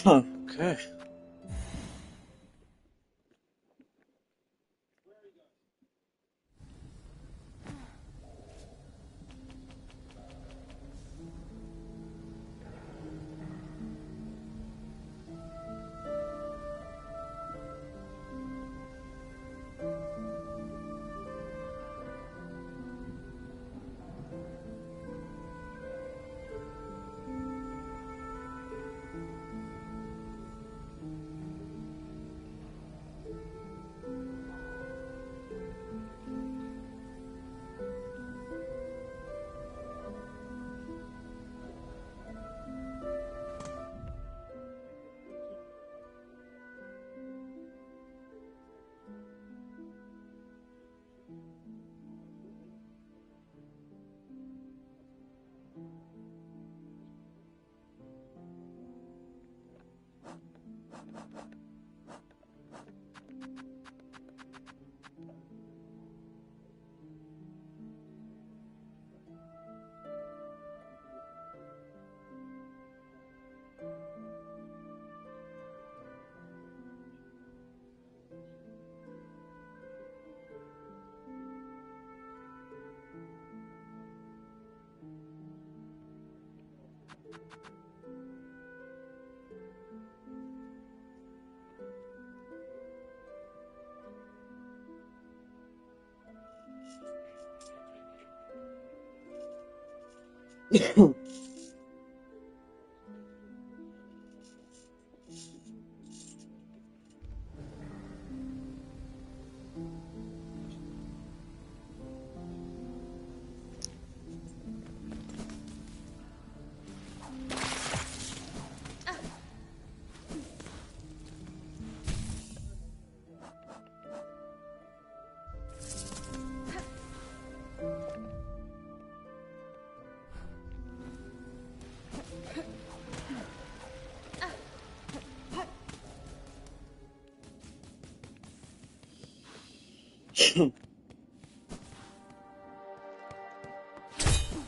Okay.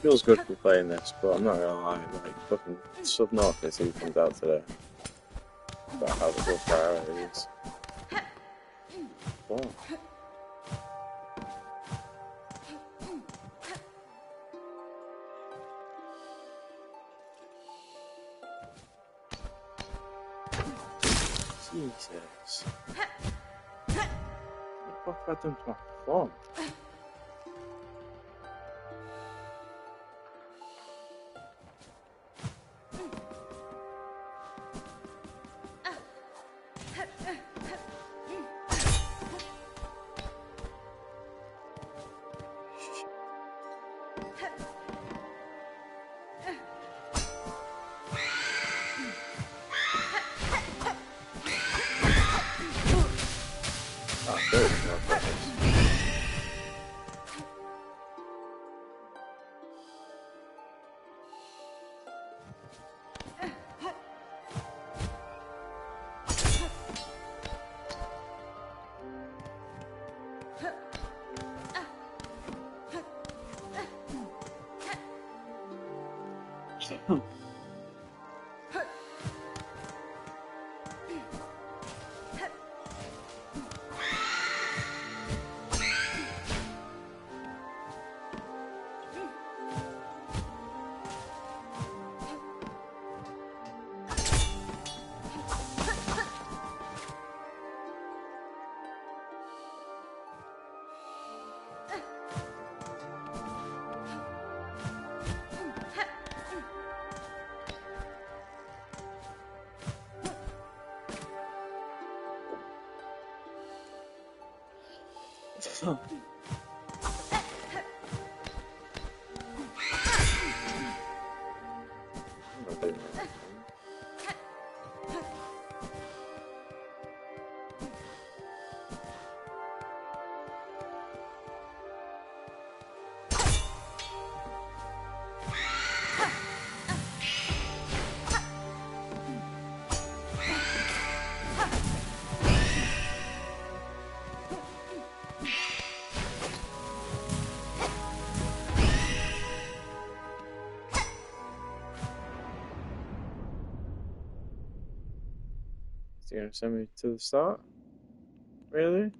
Feels good to be playing this, but I'm not gonna lie, like, fucking Subnautica 2 comes out today. About how the good priority is. Wow. Jesus. What the fuck have I done to my phone? Is he gonna send me to the start? Really?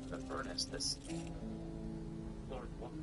The furnace, this Lord one.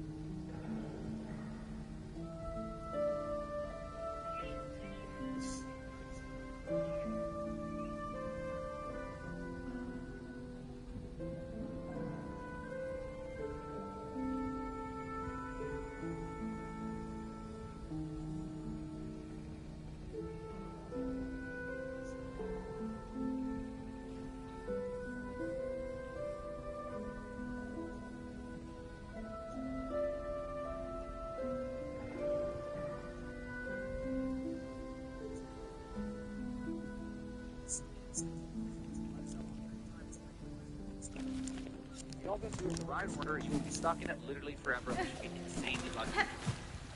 You all go through the right order, you will be stuck in it literally forever, which would be insanely lucky.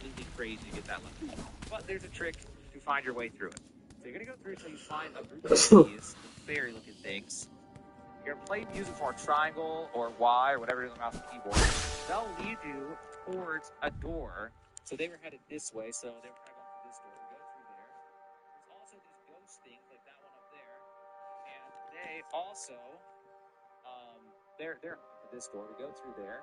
Completely crazy to get that lucky. But there's a trick to find your way through it. So you're gonna go through until you find a group of these fairy looking things. You're gonna play music for triangle or Y or whatever it is on the keyboard. They'll lead you towards a door. So they were headed this way, so they were kind of going through this door. We go through there. There's also these ghost things like that one up there. And they also they're for this door. We go through there.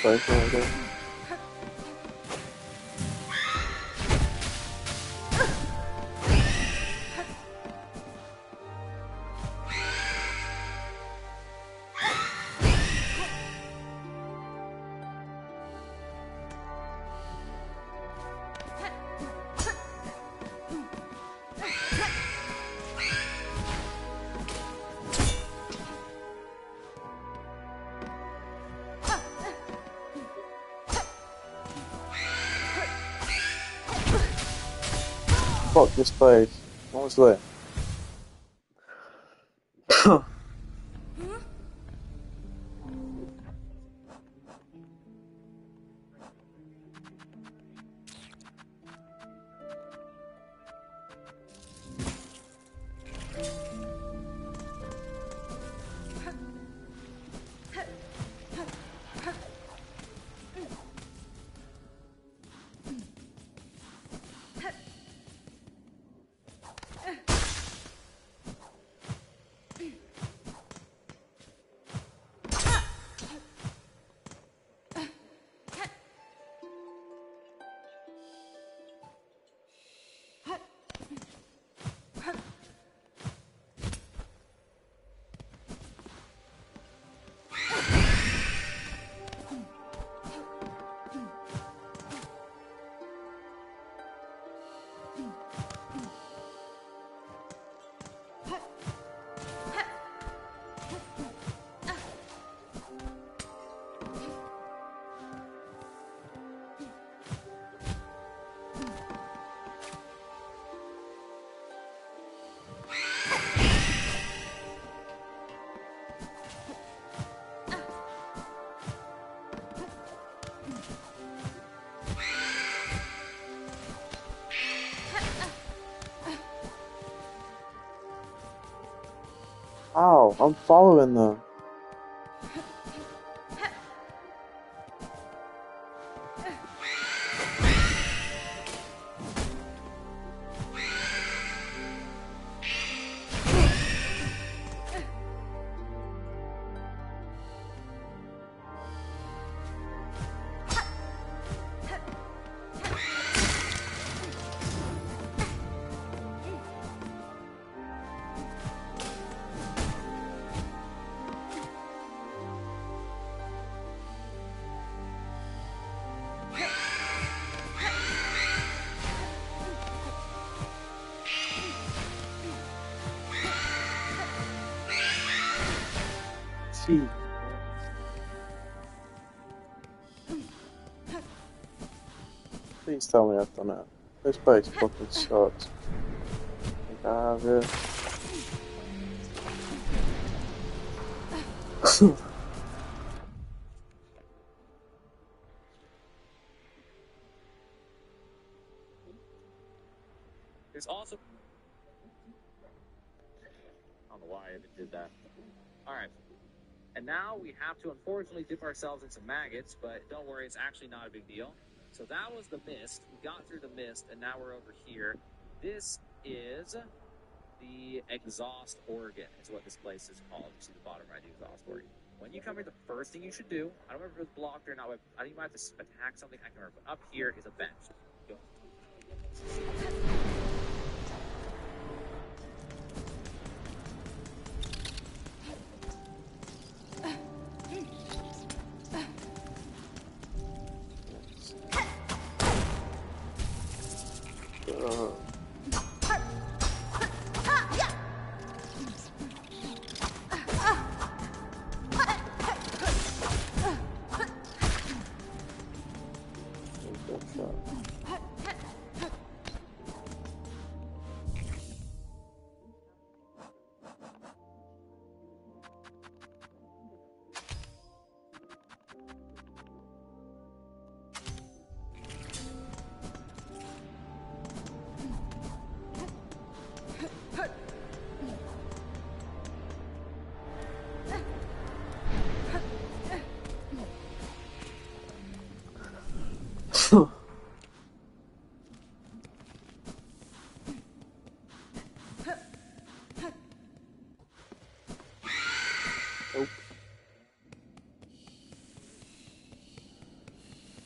Right there. Fuck this place. What was that? Ow, I'm following them. See. Please tell me I've done it. This place fucking sucks. I have it. There's also... I don't know why I even did that. Alright. And now we have to unfortunately dip ourselves in some maggots, but don't worry, it's actually not a big deal. So that was the mist. We got through the mist, and now we're over here. This is The exhaust organ is what this place is called. You see the bottom right, the exhaust organ. When you come here, the first thing you should do, I don't remember if it's blocked or not, but I think you might have to attack something. I can't remember. But up here is a bench. Go.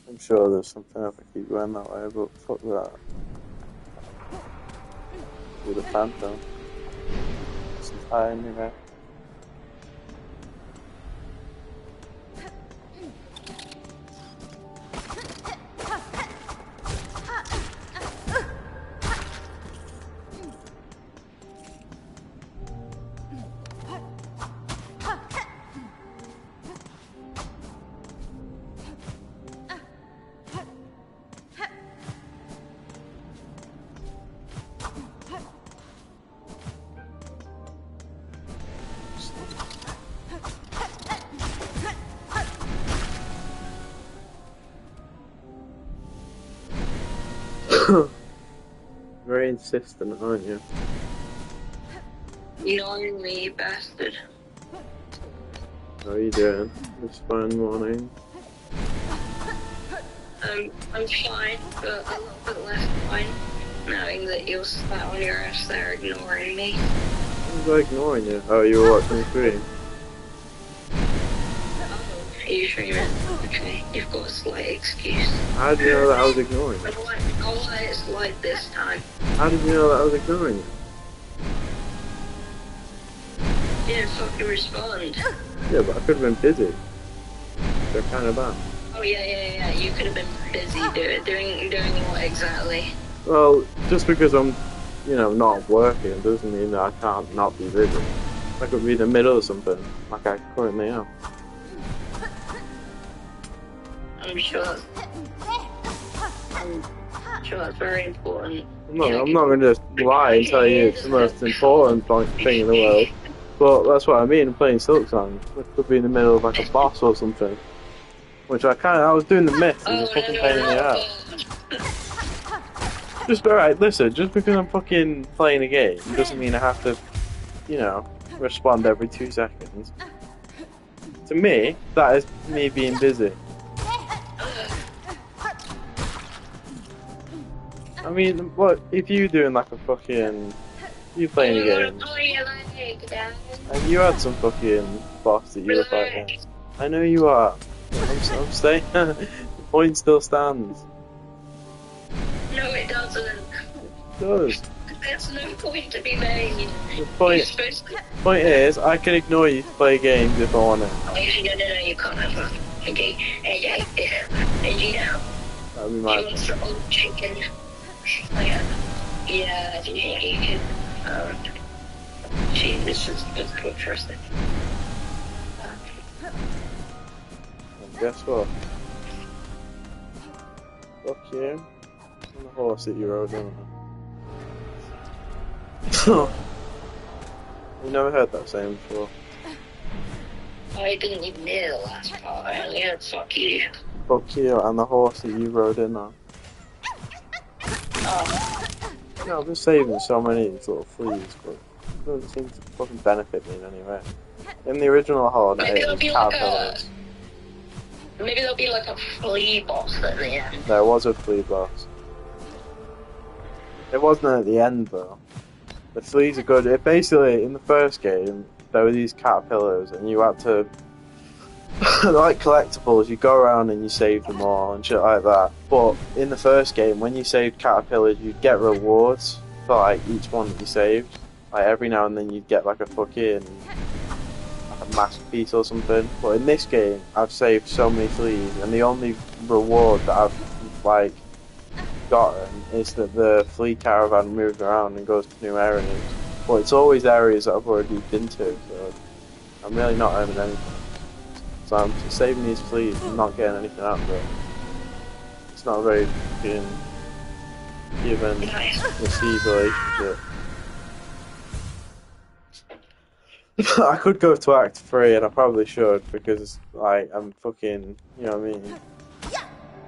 I'm sure there's something if I keep going that way, but fuck that. With a phantom. Some time, you know. Very insistent, aren't you? Ignoring me, you bastard. How are you doing this fine morning? I'm fine, but a little bit less fine, knowing that you're sat on your ass there ignoring me. Why was I ignoring you? Oh, you were watching the stream? Are you streaming? Okay, you've got a slight excuse. How did you know that I was ignoring you? I'll let it slide this time. How did you know that I was ignoring you? You didn't fucking respond. Yeah, but I could have been busy. They're kind of bad. Oh yeah, you could have been busy doing what exactly? Well, just because I'm, not working doesn't mean that I can't not be busy. I could be in the middle of something, like I currently am. I'm sure that's very important. I'm not going to just lie and tell you it's the most important thing in the world. But that's what I mean, playing Silksong. It could be in the middle of like a boss or something. Which I was doing the myth and just fucking pain in the ass. Just, alright, listen, just because I'm fucking playing a game doesn't mean I have to, respond every 2 seconds. To me, that is me being busy. I mean, what, if you doing like a fucking, you playing a game, and you had some fucking boss that you were fighting. I know you are. I'm saying, the point still stands. No, it doesn't. It does. There's no point to be made. The point is, I can ignore you to play games if I want to. No, you can't have a game. And you know, That would be my she wants her old chicken. Yeah, do you think you can, gee, this is interesting. And guess what? Fuck you. On the horse that you rode on. You never heard that saying before. I didn't even hear the last part, I only heard fuck you. Fuck you and the horse that you rode in on. Oh. No, I'm just saving so many of these little fleas, but it doesn't seem to fucking benefit me in any way. In the original Hornet, it was caterpillars. Maybe there'll be like a flea boss at the end. There was a flea boss. It wasn't at the end though. The fleas are good. It basically, in the first game, there were these caterpillars, and you had to, like collectibles, you go around and you save them all and shit like that. But in the first game, when you saved caterpillars, you'd get rewards for like each one that you saved. Like every now and then you'd get like a fucking like a masterpiece or something. But in this game, I've saved so many fleas, and the only reward that I've like gotten is that the flea caravan moves around and goes to new areas. But it's always areas that I've already been to, so I'm really not earning anything. So I'm just saving these fleas and not getting anything out of it. It's not a very fucking give and receive relationship. I could go to Act 3 and I probably should because like I'm fucking, you know what I mean?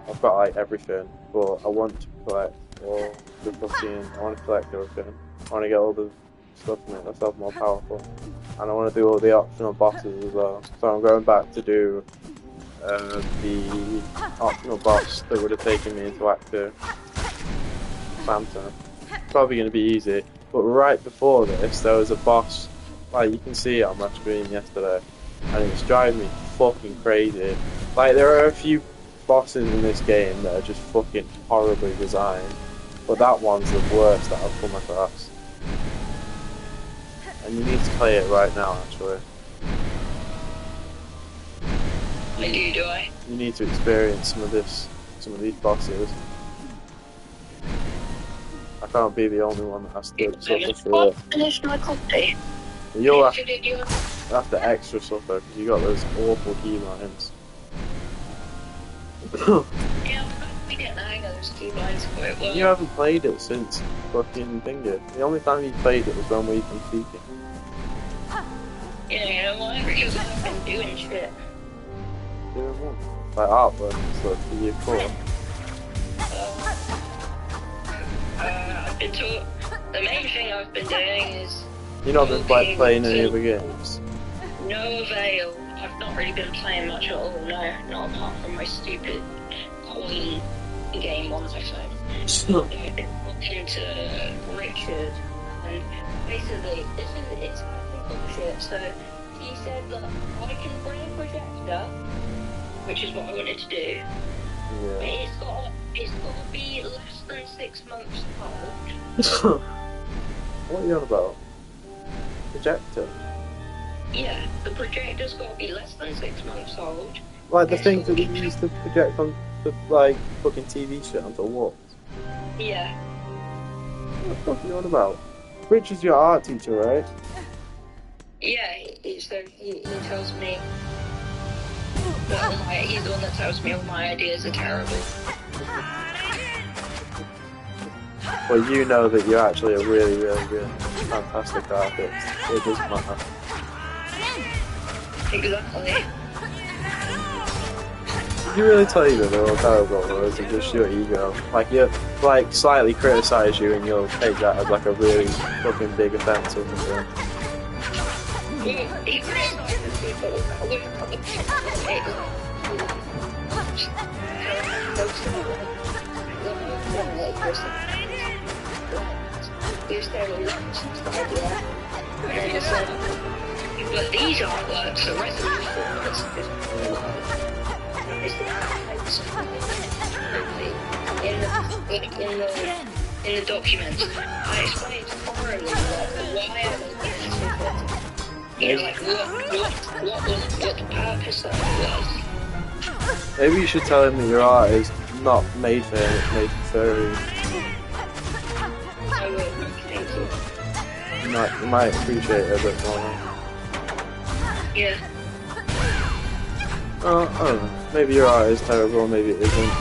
I've got like everything, but I want to collect all the fucking, I want to collect everything. I want to get all the stuff to make myself more powerful. And I want to do all the optional bosses as well. So I'm going back to do the optional boss that would have taken me into Act 2. Phantom. Probably going to be easy. But right before this, there was a boss, like you can see it on my screen yesterday, and it's driving me fucking crazy. Like there are a few bosses in this game that are just fucking horribly designed, but that one's the worst that I've come across. And you need to play it right now, actually. Do I? You need to experience some of these bosses. I can't be the only one that has to suffer through it. Finish my coffee. You'll have to extra suffer because you got those awful keybinds. Yeah, we get the hang of those keybinds quite well. You haven't played it since fucking Thingy. The only time you played it was when we've been speaking. Yeah, you know why? Because I've been doing shit. Doing what? Like artwork and stuff for year 4. I've been taught. The main thing I've been doing is. You've not been like playing any other games? No avail. I've not really been playing much at all, no. Not apart from my stupid coin game ones I found. I've been looking to Richard, and basically, it's bullshit. So he said that I can bring a projector, which is what I wanted to do. Yeah. But it's got to be less than 6 months old. What are you on about? Projector? Yeah, the projector's got to be less than 6 months old. Like the things that we use to project on the like fucking TV shit onto walls? Yeah. What the fuck are you on about? Richard's your art teacher, right? Yeah, so he tells me that he's the one that tells me all my ideas are terrible. Well, you know that you're actually a really, really, really fantastic artist. It doesn't matter. Exactly. Did you really tell you that they're all terrible, or is it just your ego? Like, you like slightly criticise you and you'll take that as like a really fucking big offence or something. He criticises people with but these artworks are resolutions. In the documents, I explained thoroughly why I was you know, like what the purpose of it was. Maybe you should tell him that your art is not made for him, it's made for furries. I will, thank you. You might appreciate it a bit more. Yeah. I don't know. Maybe your art is terrible, maybe it isn't.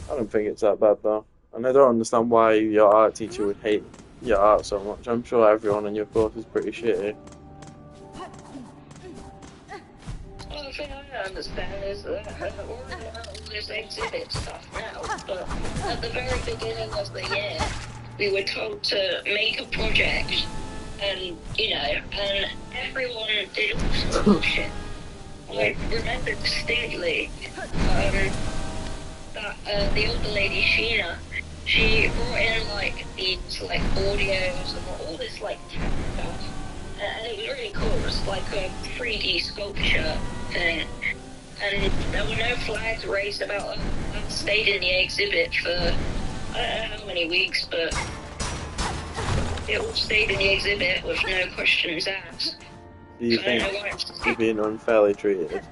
I don't think it's that bad though. And I don't understand why your art teacher would hate your art so much. I'm sure everyone in your course is pretty shitty. Well, the thing I don't understand is that all this exhibit stuff now, but at the very beginning of the year, we were told to make a project, and, you know, and everyone did all sorts of shit. I remember distinctly that the older lady, Sheena, she brought in like these like audios and all this like tech stuff, and it was really cool. It was like a 3D sculpture thing, and there were no flags raised about it. It stayed in the exhibit for I don't know how many weeks, but it all stayed in the exhibit with no questions asked. Do you think you're being unfairly treated?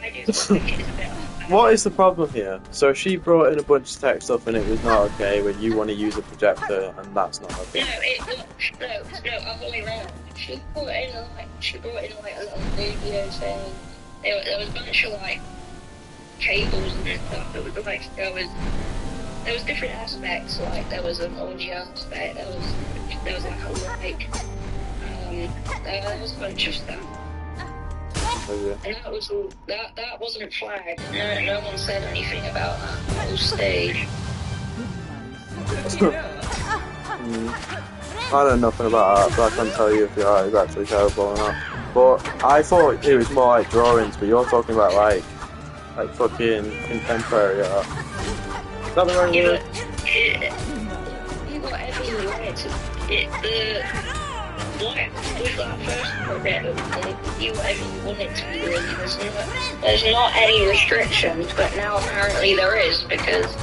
I do think it's a bit. What is the problem here? So she brought in a bunch of tech stuff and it was not okay when you want to use a projector and that's not okay. No, other way around. She brought in like a little radio thing. There was a bunch of like cables and stuff. It was like there was different aspects. Like there was an audio aspect. There was like a light. There was a bunch of stuff. Oh, And that was all. That wasn't flagged. No one said anything about that. It all stayed. I know nothing about art, so I can't tell you if your art is actually terrible or not. But I thought it was more like drawings, but you're talking about like fucking contemporary art. Is that the right word? You got everything you wanted to. With that first project, you whatever you want it to be really. There's not any restrictions, but now apparently there is, because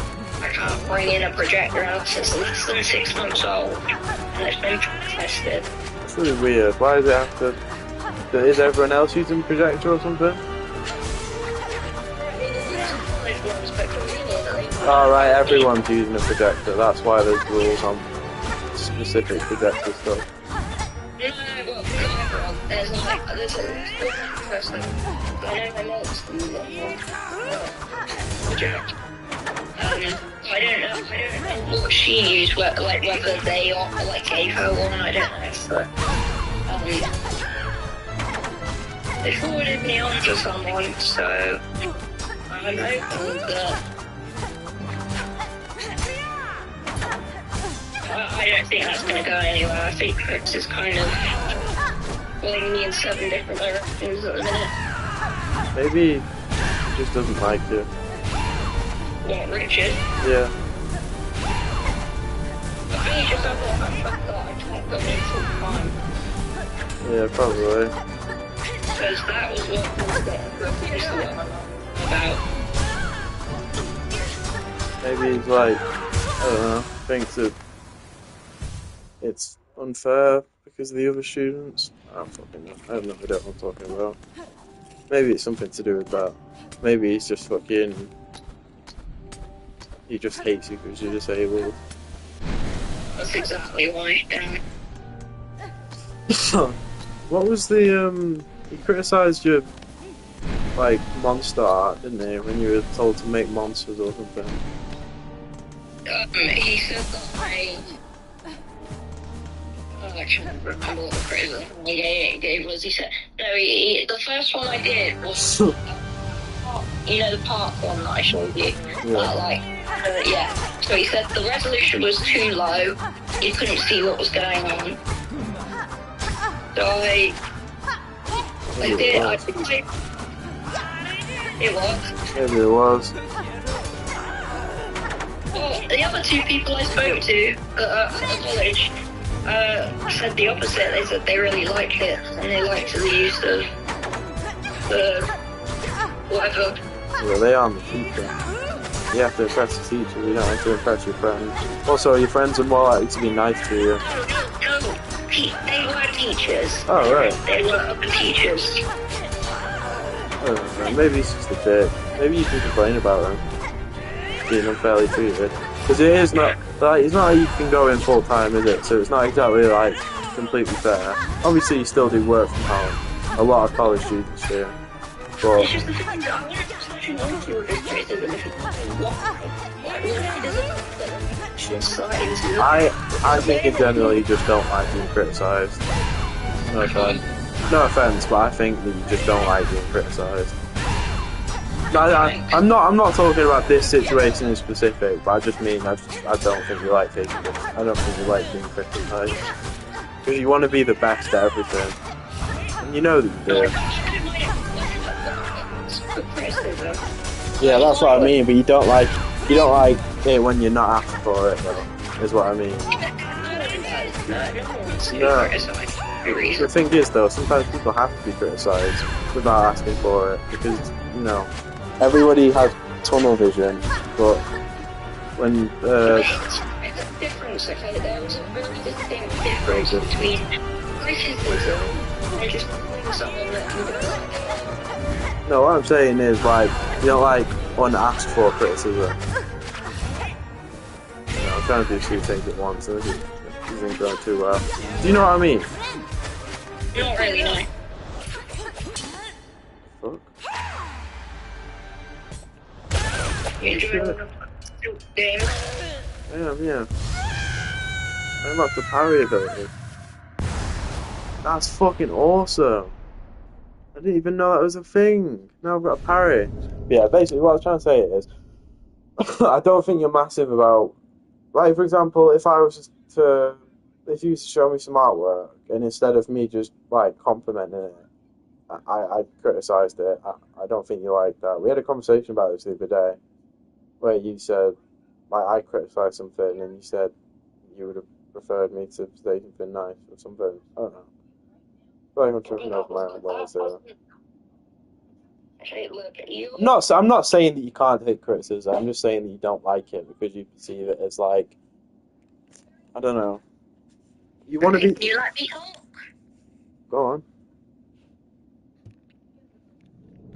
I can't bring in a projector out since less than 6 months old, and it's been tested. It's really weird. Why does it have to... Is everyone else using projector or something? Alright, everyone's using a projector, that's why there's rules on specific projector stuff. There's a person. I know my mates project. I don't know what she used, like whether they like gave her one. I don't know. But they forwarded me on to someone, so I'm hoping that. I don't think that's going to go anywhere. I think Chris is kind of pulling me in 7 different directions at the minute. Maybe he just doesn't like you. What, Richard? Yeah. I think he just doesn't like the fact that I can't go in full time. Yeah, probably. Because that was what was getting about. Maybe he's like, I don't know, thinks that it's unfair because of the other students. I don't fucking know. I have no idea what I'm talking about. Maybe it's something to do with that. Maybe he's just fucking... He just hates you because you're disabled. That's exactly why. What was the, he criticised your, like, monster art, didn't he? When you were told to make monsters or something. He said that I can't remember what the phrase he gave was. He said, no, the first one I did was, you know, the park one that I showed you? Yeah. Yeah. So he said the resolution was too low, you couldn't see what was going on. So I did, it was. Maybe it was. Well, the other 2 people I spoke to at college said the opposite. They said they really liked it and they liked the use of the whatever. Yeah, they are the teacher. You have to impress the teacher, you don't have to impress your friends. Also, your friends are more likely to be nice to you. No, they were teachers. Oh, right. They were other teachers. I don't know, maybe he's just a dick. Maybe you can complain about him being unfairly treated. Because it is not, like, it's not like you can go in full time, is it? So it's not exactly, like, completely fair. Obviously, you still do work from home. A lot of college students do. But... It's just the fact that I want to just let you know if you were interested in I think in general you just don't like being criticised. No offense. No offense, but I think that you just don't like being criticised. I'm not talking about this situation in specific, but I just mean I don't think you like taking this. I don't think you like being criticised. Because you want to be the best at everything. And you know that you do. Yeah, that's what I mean, but you don't like it when you're not asked for it, though, is what I mean. No. The thing is, though, sometimes people have to be criticised without asking for it, because, you know, everybody has tunnel vision, but when... It's a difference, okay? There was a really distinct difference between criticism and just putting someone that you don't like. No, what I'm saying is, like, you don't like unasked for criticism. You know, I'm trying to do two things at once, and this isn't going too well. Do you know what I mean? Not really, no. Fuck. You enjoying the game? I am, yeah. I unlocked the parry ability. That's fucking awesome. I didn't even know that was a thing. Now I've got a parry. Yeah, basically what I was trying to say is, I don't think you're massive about, like, for example, if I was to, if you used to show me some artwork, and instead of me just, like, complimenting it, I criticised it, I don't think you like that. We had a conversation about this the other day, where you said, like, I criticised something, and you said you would have preferred me to say something nice or something. I don't know. I feel like I'm tripping over my own words there. Okay, look, you... I'm not saying that you can't take criticism, I'm just saying that you don't like it because you perceive it as, like, I don't know. You want to be... Do you like me talk? Go on.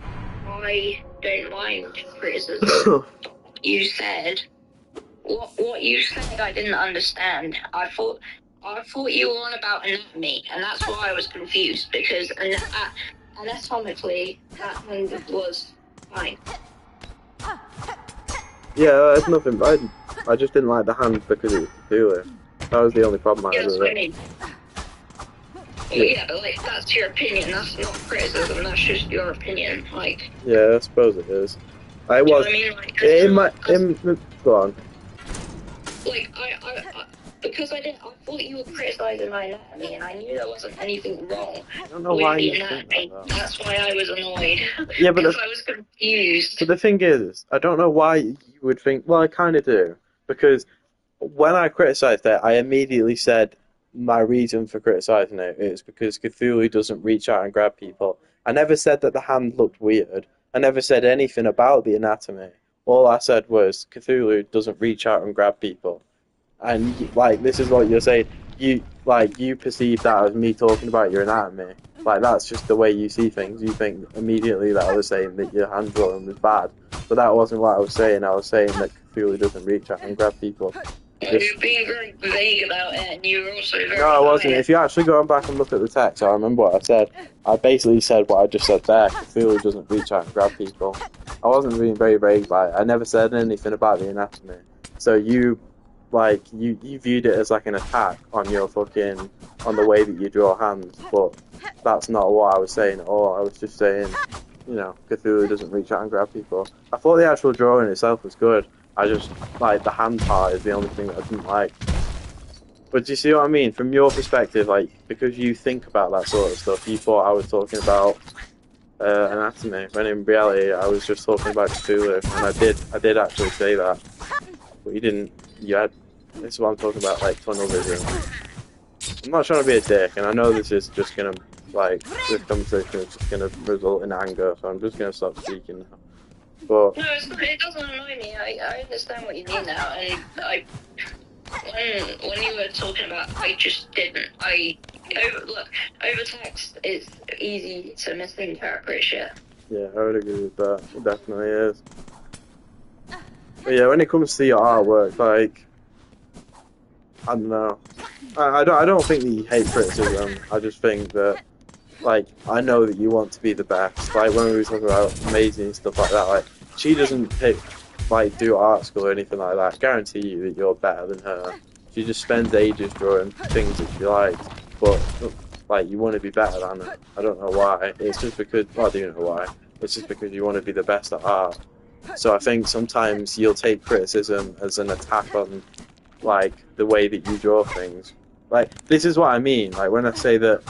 I don't mind criticism. You said... What you said I didn't understand. I thought you were on about anatomy, and that's why I was confused, because anatomically, that hand was fine. Yeah, it's nothing. I just didn't like the hand because it was Cthulhu. That was the only problem I had with it. Well, yeah, but, like, that's your opinion. That's not criticism. That's just your opinion. Like. Yeah, I suppose it is. I was. Do you know what I mean? Like, go on. Like, I because I thought you were criticising my anatomy, and I knew there wasn't anything wrong. I don't know why you think that. That's why I was annoyed. Yeah, but I was confused. But the thing is, I don't know why you would think. Well, I kind of do, because when I criticised it, I immediately said my reason for criticising it is because Cthulhu doesn't reach out and grab people. I never said that the hand looked weird. I never said anything about the anatomy. All I said was Cthulhu doesn't reach out and grab people. And, like, this is what you're saying. You perceive that as me talking about your anatomy. Like, that's just the way you see things. You think immediately that I was saying that your hand drawing was bad. But that wasn't what I was saying. I was saying that Cthulhu doesn't reach out and grab people. You're being very vague about it, and you were also very... No, I wasn't. If you actually go back and look at the text, I remember what I said. I basically said what I just said there. Cthulhu doesn't reach out and grab people. I wasn't being very vague about it. I never said anything about the anatomy. So you viewed it as like an attack on the way that you draw hands, but that's not what I was saying at all. I was just saying, you know, Cthulhu doesn't reach out and grab people. I thought the actual drawing itself was good. I just, like, the hand part is the only thing that I didn't like. But do you see what I mean? From your perspective, like, because you think about that sort of stuff, you thought I was talking about anatomy, when in reality I was just talking about Cthulhu, and I did actually say that. But you didn't. This is what I'm talking about, like, tunnel vision. I'm not trying to be a dick, and I know this is just gonna, like, this conversation is just gonna result in anger, so I'm just gonna stop speaking now. But no, it doesn't annoy me. I understand what you mean now, and when you were talking about, I just didn't. Over text, it's easy to misinterpret shit. yeah, I would agree with that. It definitely is. But yeah, when it comes to your artwork, like, I don't know. I don't think that you hate criticism. I just think that, like, I know that you want to be the best. Like, when we were talking about amazing and stuff like that, like, she doesn't do art school or anything like that. I guarantee you that you're better than her. She just spends ages drawing things that she likes, but, like, you want to be better than her. I don't know why. It's just because, well, I do know why. It's just because you want to be the best at art. So I think sometimes you'll take criticism as an attack on, like, the way that you draw things. Like, this is what I mean. Like, when I say that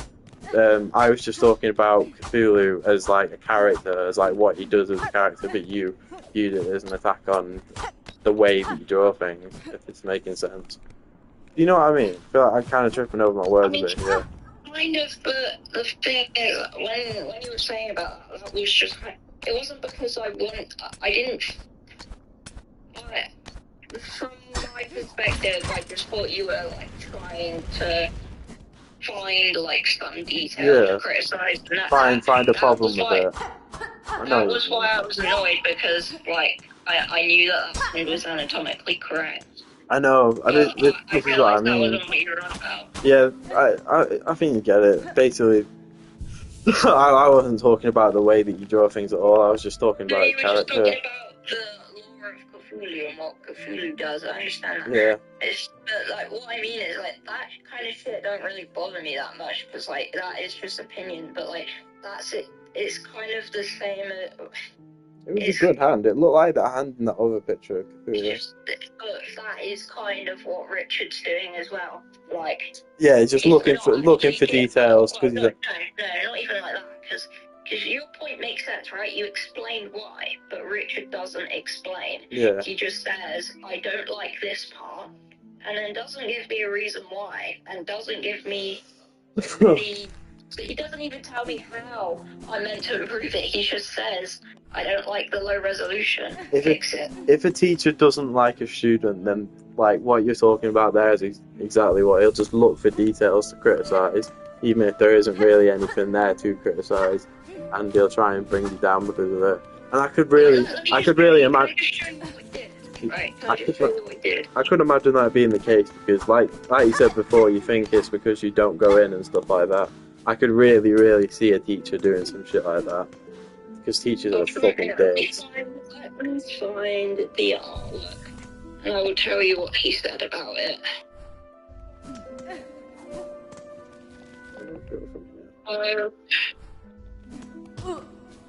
I was just talking about Cthulhu as, like, a character, as, like, what he does as a character, but you viewed it as an attack on the way that you draw things, if it's making sense. You know what I mean? I feel like I'm kind of tripping over my words a bit here. Kind of, but the thing is, when you were saying about that was just, it wasn't because I didn't, from my perspective, I just thought you were, like, trying to find, like, some detail to criticize. Find a problem with it. That was why I was annoyed, because, like, I knew that hand was anatomically correct. I know. This is what I mean. That wasn't what you were on about. Yeah, I think you get it. Basically, I wasn't talking about the way that you draw things at all. I was just talking about character. You were just talking about the lore of Cthulhu and what Cthulhu does. I understand that. Yeah. But, like, what I mean is, like, that kind of shit don't really bother me that much, because, like, that is just opinion, but, like, that's it. It's kind of the same. It was a good hand. It looked like that hand in that other picture. But that is kind of what Richard's doing as well. Like, yeah, he's just looking for details. No, not even like that. Because your point makes sense, right? You explained why, but Richard doesn't explain. Yeah. He just says, "I don't like this part," and then doesn't give me a reason why, and doesn't give me he doesn't even tell me how I'm meant to improve it. He just says, "I don't like the low resolution. Fix it." If a teacher doesn't like a student, then like what you're talking about there is exactly what he'll just look for details to criticize, even if there isn't really anything there to criticize, and he'll try and bring you down because of it. And I could really imagine. I could imagine that being the case because, like you said before, you think it's because you don't go in and stuff like that. I could really see a teacher doing some shit like that. Because teachers are fucking dicks. Let me find the artwork, and I will tell you what he said about it.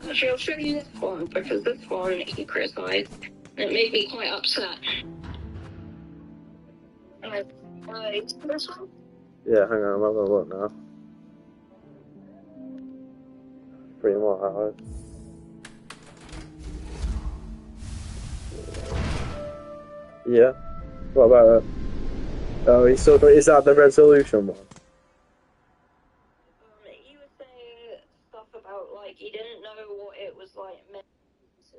Actually, I'll show you this one, because this one he criticized, and it made me quite upset. This one? Yeah, hang on, I'm having a look now. 3 more hours. Yeah. What about it? Oh, is that the resolution one? He was saying stuff about, like, he didn't know what it was like meant to.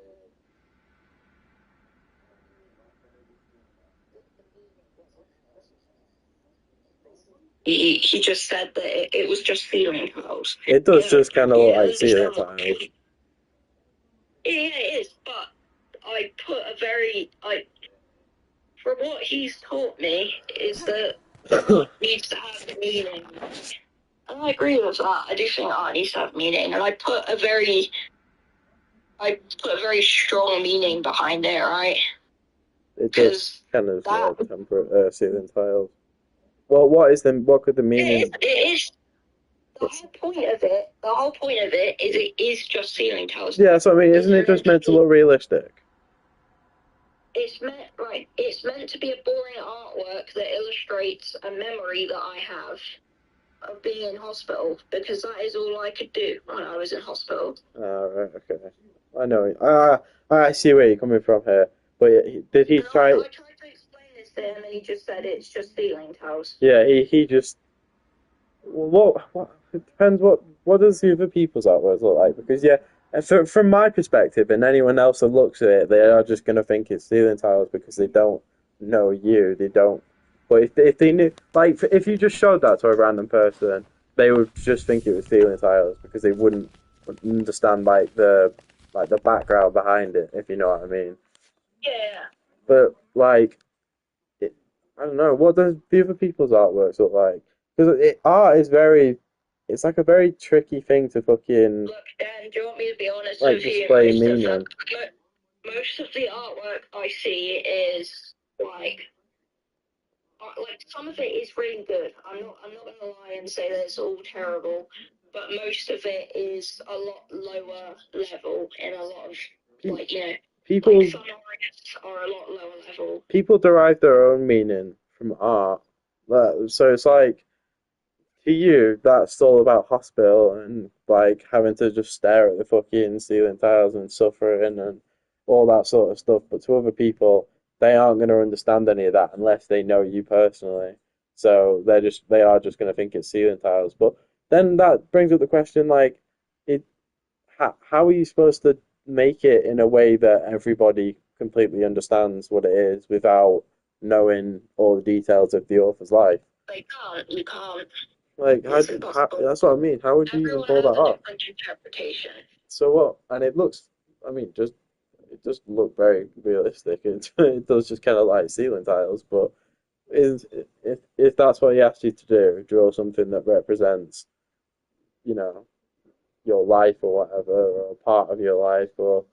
He just said that it was just ceiling tiles. It does just kind of look like ceiling tiles. Yeah, it is, but I put a very, from what he's taught me, is that art needs to have meaning. And I agree with that. I do think art needs to have meaning, and I put a very strong meaning behind it, right? It does kind of temperate ceiling tiles. Well, what could the meaning? It is. The whole point of it is it is just ceiling tiles. Yeah, so I mean, isn't it just meant to look realistic? It's meant to be a boring artwork that illustrates a memory that I have of being in hospital, because that is all I could do when I was in hospital. Right, okay. I know. I see where you're coming from here. But did he try? I tried to explain this to him, and he just said it's just ceiling tiles. Yeah, he just. Well, what? It depends. What does the other people's artworks look like? Because yeah, from my perspective, and anyone else that looks at it, they are just gonna think it's ceiling tiles because they don't know you. They don't. But if they knew, like, if you just showed that to a random person, they would just think it was ceiling tiles because they wouldn't understand the background behind it, if you know what I mean. Yeah. But like, I don't know. What does the other people's artworks look like? Because art is it's like a very tricky thing to fucking. Look, Dan, do you want me to be honest like with you? Display meaning. Most of the artwork I see is like some of it is really good. I'm not gonna lie and say that it's all terrible, but most of it is a lot lower level and a lot of people. Some artists are a lot lower level. People derive their own meaning from art, so it's like to you that's all about hospital and like having to just stare at the fucking ceiling tiles and suffering and all that sort of stuff. But to other people, they aren't going to understand any of that unless they know you personally. So they are just going to think it's ceiling tiles. But then that brings up the question, like, it how are you supposed to make it in a way that everybody completely understands what it is without knowing all the details of the author's life? They can't. You can't. Like, It's impossible. that's what I mean. How would you even Everyone pull has that a off? different interpretation. So what? And it looks, I mean, just it does look very realistic. It does just kind of like ceiling tiles, but is if that's what he asked you to do, draw something that represents, you know, your life or whatever, or part of your life, or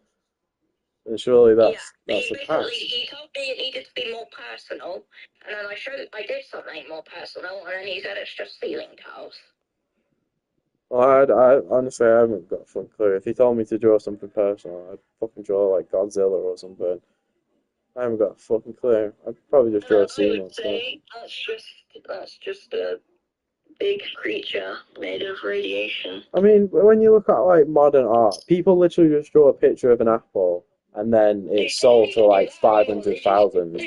and surely that's the Basically, task. he told me it needed to be more personal, and then I did something more personal, and then he said it's just ceiling tiles. Well, I honestly I haven't got a fucking clue. If he told me to draw something personal, I'd fucking draw like Godzilla or something. I haven't got a fucking clue. I'd probably just draw a I scene would or stuff. say that's just a big creature made of radiation. I mean, when you look at like modern art, people literally just draw a picture of an apple and then it's sold for like 500,000,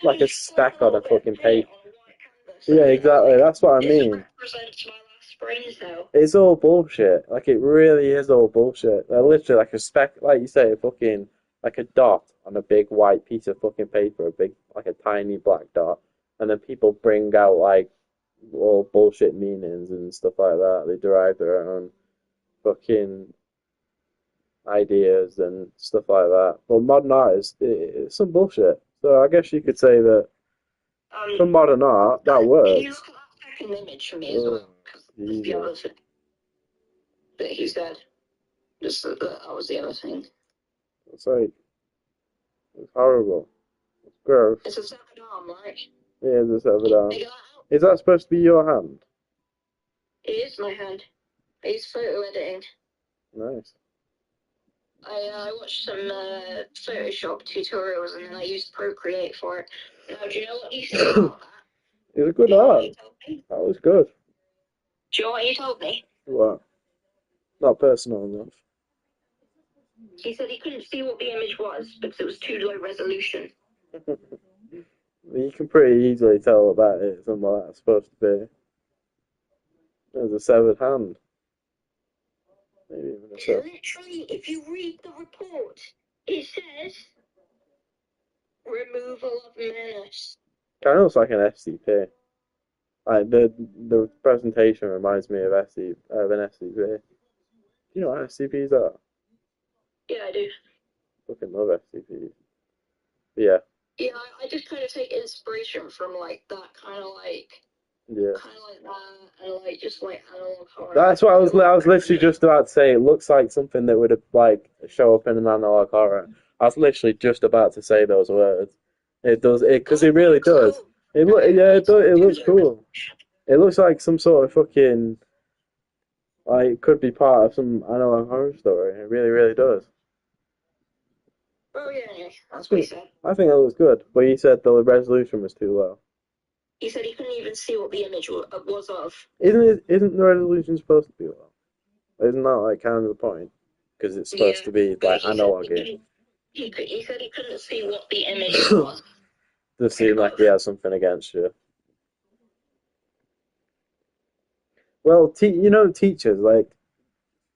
like a speck on a fucking page. Yeah, exactly. That's what I mean. Represents my last brain cell. It's all bullshit. Like it really is all bullshit. They're literally like a speck, like you say, fucking like a dot on a big white piece of fucking paper, a big like a tiny black dot, and then people bring out like all bullshit meanings and stuff like that. They derive their own fucking ideas and stuff like that. But modern art it's some bullshit. So I guess you could say that for modern art, that Can you works. look at that second image for me as well? Because that's the other thing that he said. Just that was the other thing. It's like, it's horrible. It's gross. It's a severed arm, right? Yeah, it's a severed arm. Figure that out. Is that supposed to be your hand? It is my hand. I use photo editing. Nice. I watched some Photoshop tutorials and then I used Procreate for it. Now, do you know what he said about that? It was good Do you know what art. he told me? That was good. Do you know what he told me? What? Not personal enough. He said he couldn't see what the image was because it was too low resolution. You can pretty easily tell what that is and what that's supposed to be. There's a severed hand. Maybe even a severed. Literally, if you read the report, it says removal of menace. Kind of looks like an SCP. Like the presentation reminds me of an SCP. Do you know what SCPs are? Yeah, I do. Fucking love SCPs. But yeah. Yeah, I just kind of take inspiration from like that kind of like Yeah. kind of like that, and like just like analog horror. That's what I was literally just about to say. It looks like something that would have like show up in an analog horror. I was literally just about to say those words. It does it because it really does. It looks cool. It looks like some sort of fucking like it could be part of some analog horror story. It really, really does. Oh yeah, that's what he said. I think it looks good, but he said the resolution was too low. He said he couldn't even see what the image was of. Isn't the resolution supposed to be low? Isn't that like kind of the point? Because it's supposed to be like analog. He said he couldn't see what the image was. Does seem like he has something against you. Well, teachers, like,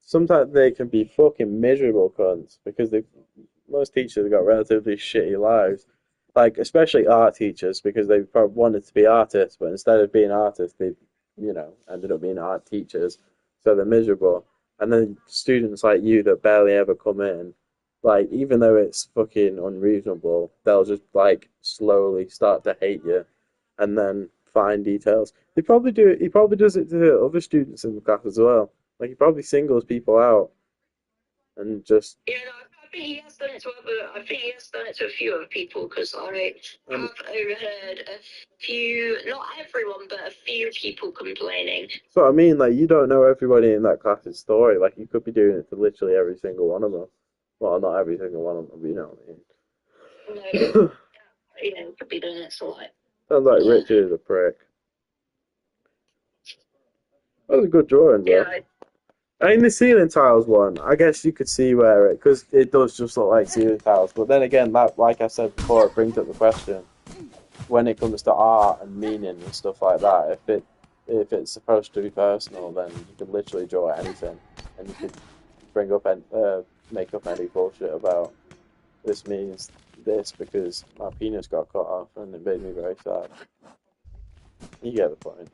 sometimes they can be fucking miserable cunts because most teachers have got relatively shitty lives. Like, especially art teachers because they probably wanted to be artists, but instead of being artists, they, ended up being art teachers. So they're miserable. And then students like you that barely ever come in, like, even though it's fucking unreasonable, they'll just, like, slowly start to hate you and then find details. He probably does it to other students in the class as well. Like, he probably singles people out and just... Yeah, no, I think he has done it to a few other people because I have overheard a few, not everyone, but a few people complaining. So I mean, like, you don't know everybody in that class's story. Like, you could be doing it to literally every single one of them. Well, not every single one of them, but you know what I mean. No, you could be doing it to like. Sounds like Richard is a prick. That was a good drawing, though. Yeah, In the ceiling tiles one, I guess you could see where it, because it does just look like ceiling tiles. But then again, that, like I said before, it brings up the question when it comes to art and meaning and stuff like that. If it's supposed to be personal, then you could literally draw anything, and you could bring up and make up any bullshit about this means this because my penis got cut off and it made me very sad. You get the point.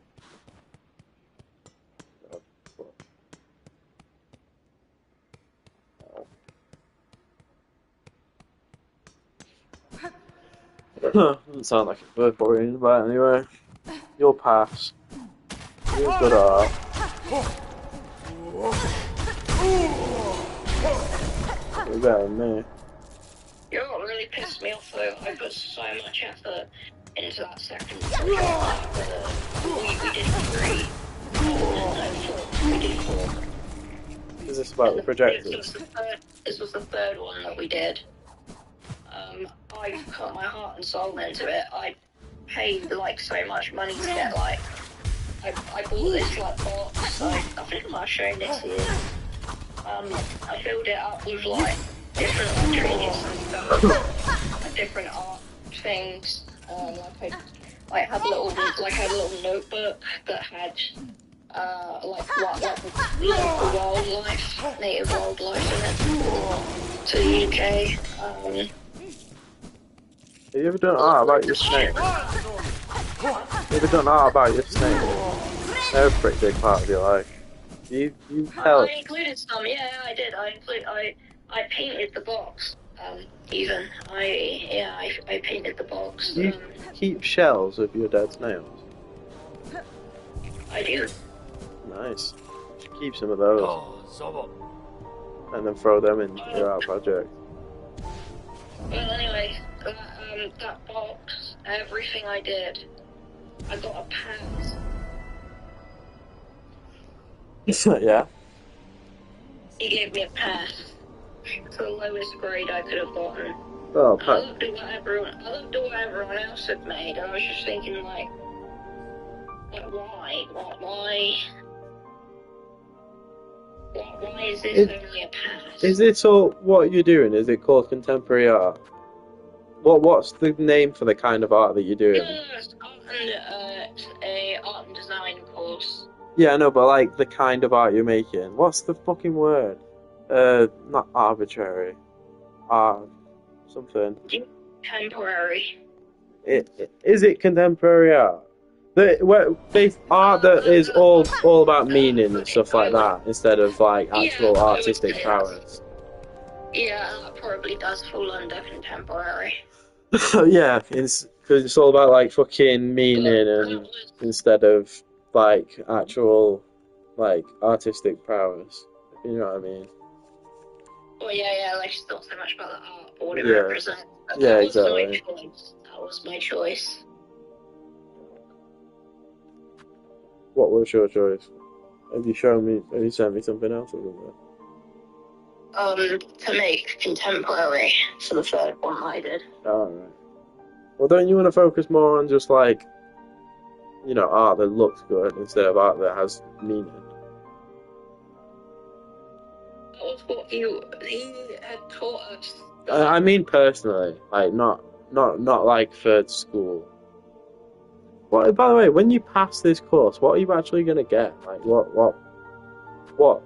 Doesn't sound like it's worth worrying about anyway. You'll pass. You're good at art. You're better than me. You know what really pissed me off though? I put so much effort into that second project. We did 3. No, 4. We did 4. Is this about the projectors? This was the third one that we did. I put my heart and soul into it. I paid like so much money to get like I bought this like box. I think I might have shown this here. I filled it up with like different like trinkets and stuff, like, different art things. I had a little notebook that had local wildlife, native wildlife in it to the UK. Have you ever done art about your snake? Have you ever done art about your snake? They're a pretty big part of your life. You helped. I included some, yeah, I did. I painted the box. Even I painted the box. You keep shells of your dead snails. I do. Nice. You should keep some of those. And then throw them in your art project. Well, anyway, that box, everything I did, I got a pass. Yeah. He gave me a pass. It's the lowest grade I could have gotten. Oh, I looked at what everyone else had made, and I was just thinking, like why is this only a pass? Is this all what you're doing? Is it called contemporary art? What's the name for the kind of art that you're doing? It's a art and design course. Yeah, I know, but like the kind of art you're making. What's the fucking word? Not arbitrary. Something. Contemporary. Is it contemporary art? Art that is all about meaning and stuff like that, instead of like actual artistic prowess. Yeah, that probably does fall under contemporary. Yeah, because it's all about like fucking meaning and instead of like actual like artistic prowess. You know what I mean? Well, yeah, like it's not so much about the art or what it Yeah. represents. Yeah, exactly. That was my choice. What was your choice? Have you sent me something else or something? To make contemporary for the third one I did. Alright. Well, don't you want to focus more on just like, you know, art that looks good instead of art that has meaning? That was what he had taught us. I mean personally, like not like for school. Well, by the way, when you pass this course, what are you actually gonna get? Like what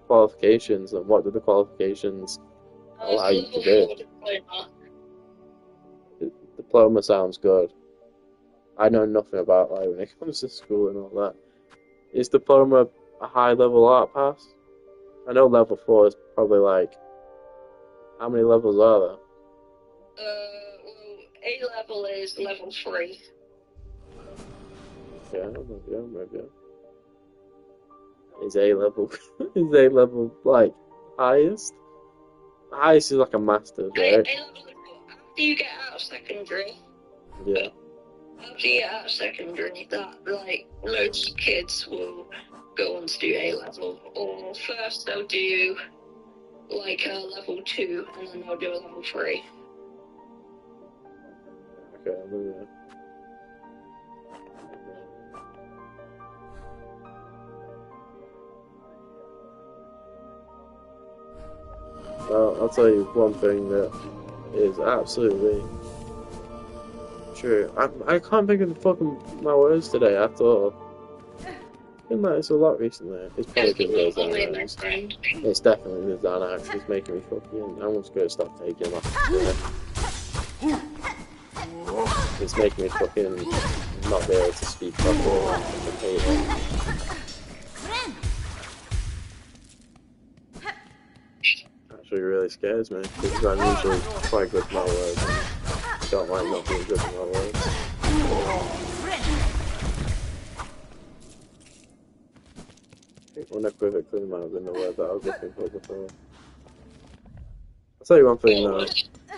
qualifications and what do the qualifications allow you to do? Diploma sounds good. I know nothing about like when it comes to school and all that. Is diploma a high level art pass? I know level 4 is probably like, how many levels are there? Well, A level is level 3. Yeah, maybe. Is A level is A level like highest? Highest is like a master's, right? A level is after you get out of secondary. Yeah. After you get out of secondary, that like most kids will go on to do A level, or first they'll do like a level 2, and then they'll do a level 3. Okay, maybe. I'll tell you one thing that is absolutely true. I can't think of the fucking my words today at all. I've been like this a lot recently. It's probably because those dynamics. It's definitely the dynamics. It's making me fucking. I'm just gonna stop taking that. It's making me fucking not be able to speak properly. I hate it. Actually really scares me because I'm usually quite good with my words and don't like not being good with my words. I think unequivocally might have been the word that I was looking for before. I'll tell you one thing though,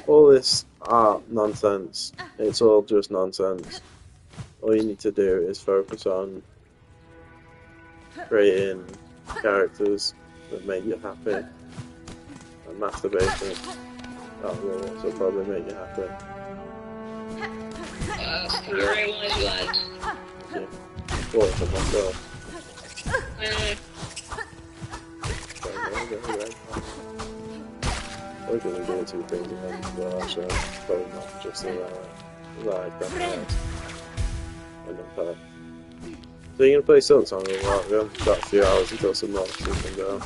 all this art nonsense, it's all just nonsense. All you need to do is focus on creating characters that make you happy. And masturbation, that will also probably make you happy. Very wise lad. Yeah, for myself. We're going to do two things at once as well, so probably not just like that. And then play. So you're going to play Silksong a while ago? Got a few hours until some more so you can go.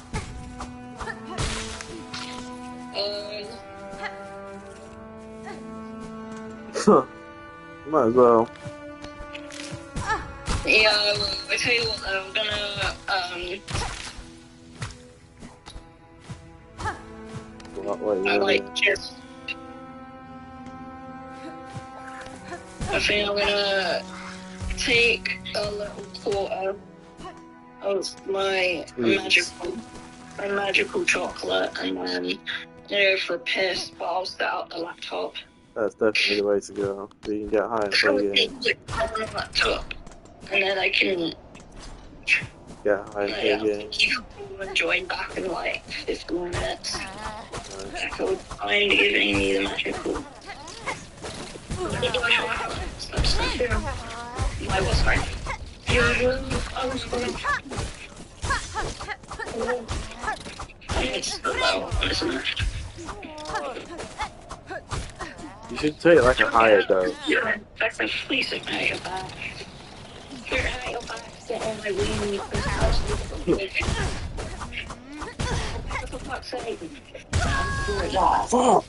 Might as well. Yeah, I tell you what though, I'm gonna, I think I'm gonna take a little quarter of my magical chocolate and then go for a piss, but I'll set up the laptop. That's definitely the way to go. So you can get high and play games. On the laptop, and then I can Get high and play games. you can join back in like 15 minutes. I would find giving me the magical. Why was I? I was going it's so low, isn't it? You should take like a higher dose. Yeah, that's a fleece of my back. Your eye back, sit on my wing, for fuck's sake. Fuck!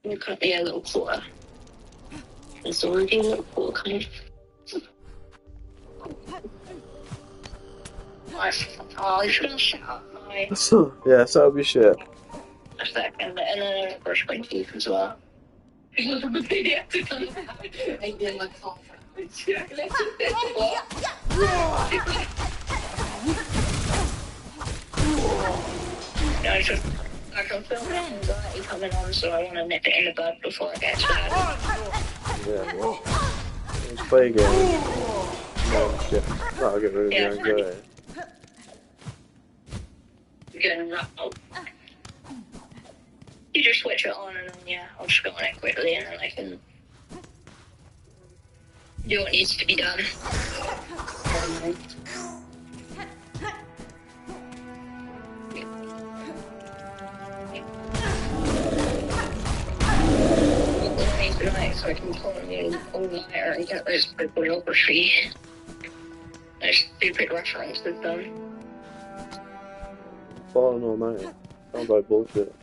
You cut me a little quarter. It's already a little quarter kind of. Oh, you shouldn't shut up my. Yeah, so that'll be shit. A second, and then I brush my teeth as well. I did my phone. I can feel my anxiety coming on, so I want to nip it in the bud before I get started. Yeah. Let's play a game. That'll get rid of your anxiety. You just switch it on and then yeah, I'll just go on it quickly and then I can do what needs to be done. Tonight, so I can call you all nighter and get those bibliography. Those stupid references done. Falling all night. Sounds like bullshit.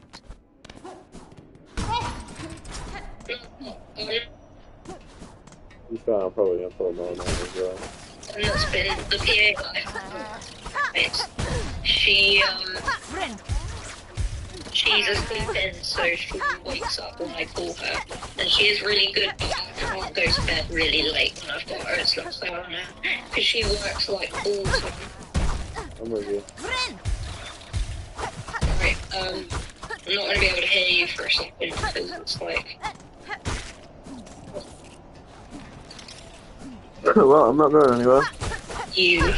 You found I'm probably gonna pull them all night as well. And that's been the PA life. She's asleep in, so she wakes up when I call her. And she is really good, but I can't go to bed really late when I've got her at stuff, so I don't know. Because she works like all the time. I'm with you. Right, I'm not going to be able to hear you for a second, because it's like... Well, I'm not going anywhere. You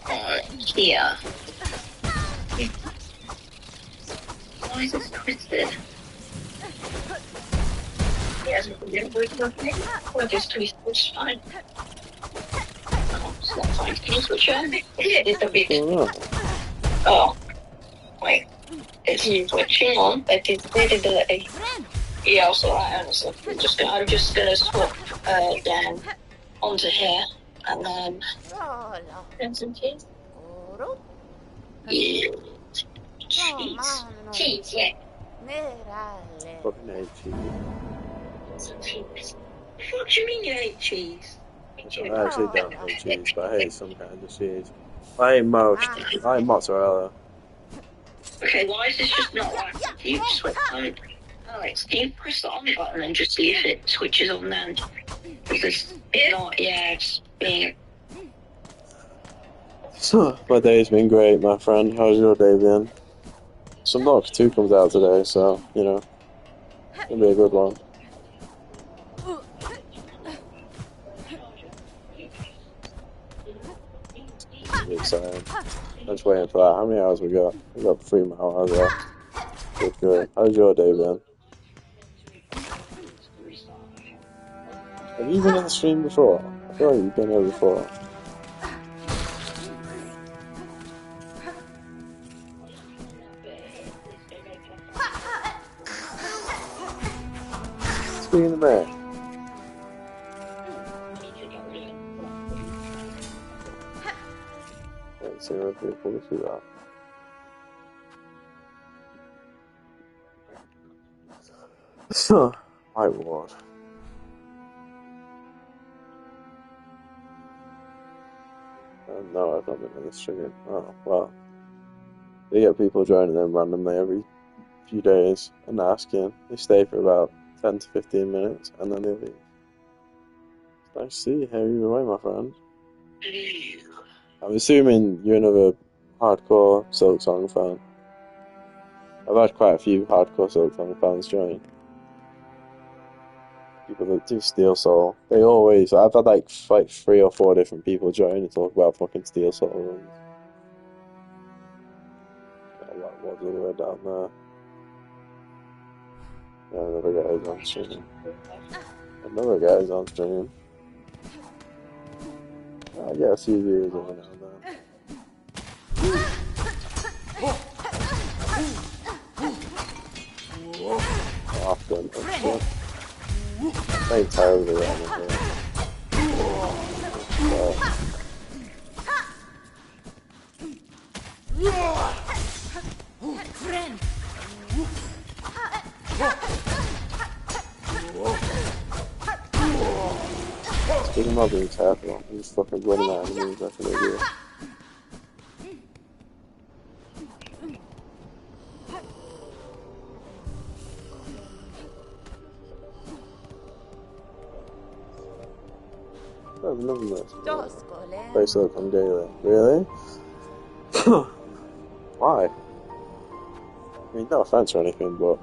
are here. Why is this twisted? Yes, we're just twisted, it's fine. Oh, it's not fine. Can you switch it? It's a bit. Oh, no. Oh. Wait, it's switching on. It is visibility. Yeah, also right, honestly. I'm just gonna swap down onto here, and then some cheese. Yeah. Cheese, yeah. Fucking hate cheese. Some cheese. What do you mean you hate cheese? I actually don't hate cheese, but I hate some kinds of cheese. I hate most. I hate mozzarella. Okay, why is this just not like you switch on? Alex, can you press the on button and just see if it switches on then? Because if not, yeah, it's being. So, my day's been great, my friend. How's your day been? Some Dogs 2 comes out today, so, you know, it'll be a good one. I'm excited. I'm just waiting for that. How many hours we got? We got 3 more hours left. Good. How's your day been? Have you been in the stream before? I feel like you've been here before. Speaking of that. Let's see if people can see that. So, my ward. No, I've not been in this stream. Oh, well. They get people joining them randomly every few days and asking. They stay for about 10 to 15 minutes and then they leave. It's nice to see you here either way, my friend. I'm assuming you're another hardcore Silksong fan. I've had quite a few hardcore Silksong fans join. People that do Steel Soul. They always... I've had like 3 or 4 different people join and talk about fucking Steel Soul runs. What's all the way down there? Yeah, another guy's on stream. Another guy's on stream. I get a few viewers every now and then. Often, actually. I ain't terribly random here. Speaking of being terrible, I'm just fucking running out of enemies, that's an idiot. I've never met Play Silksong daily. Really? Why? I mean, no offense or anything, but...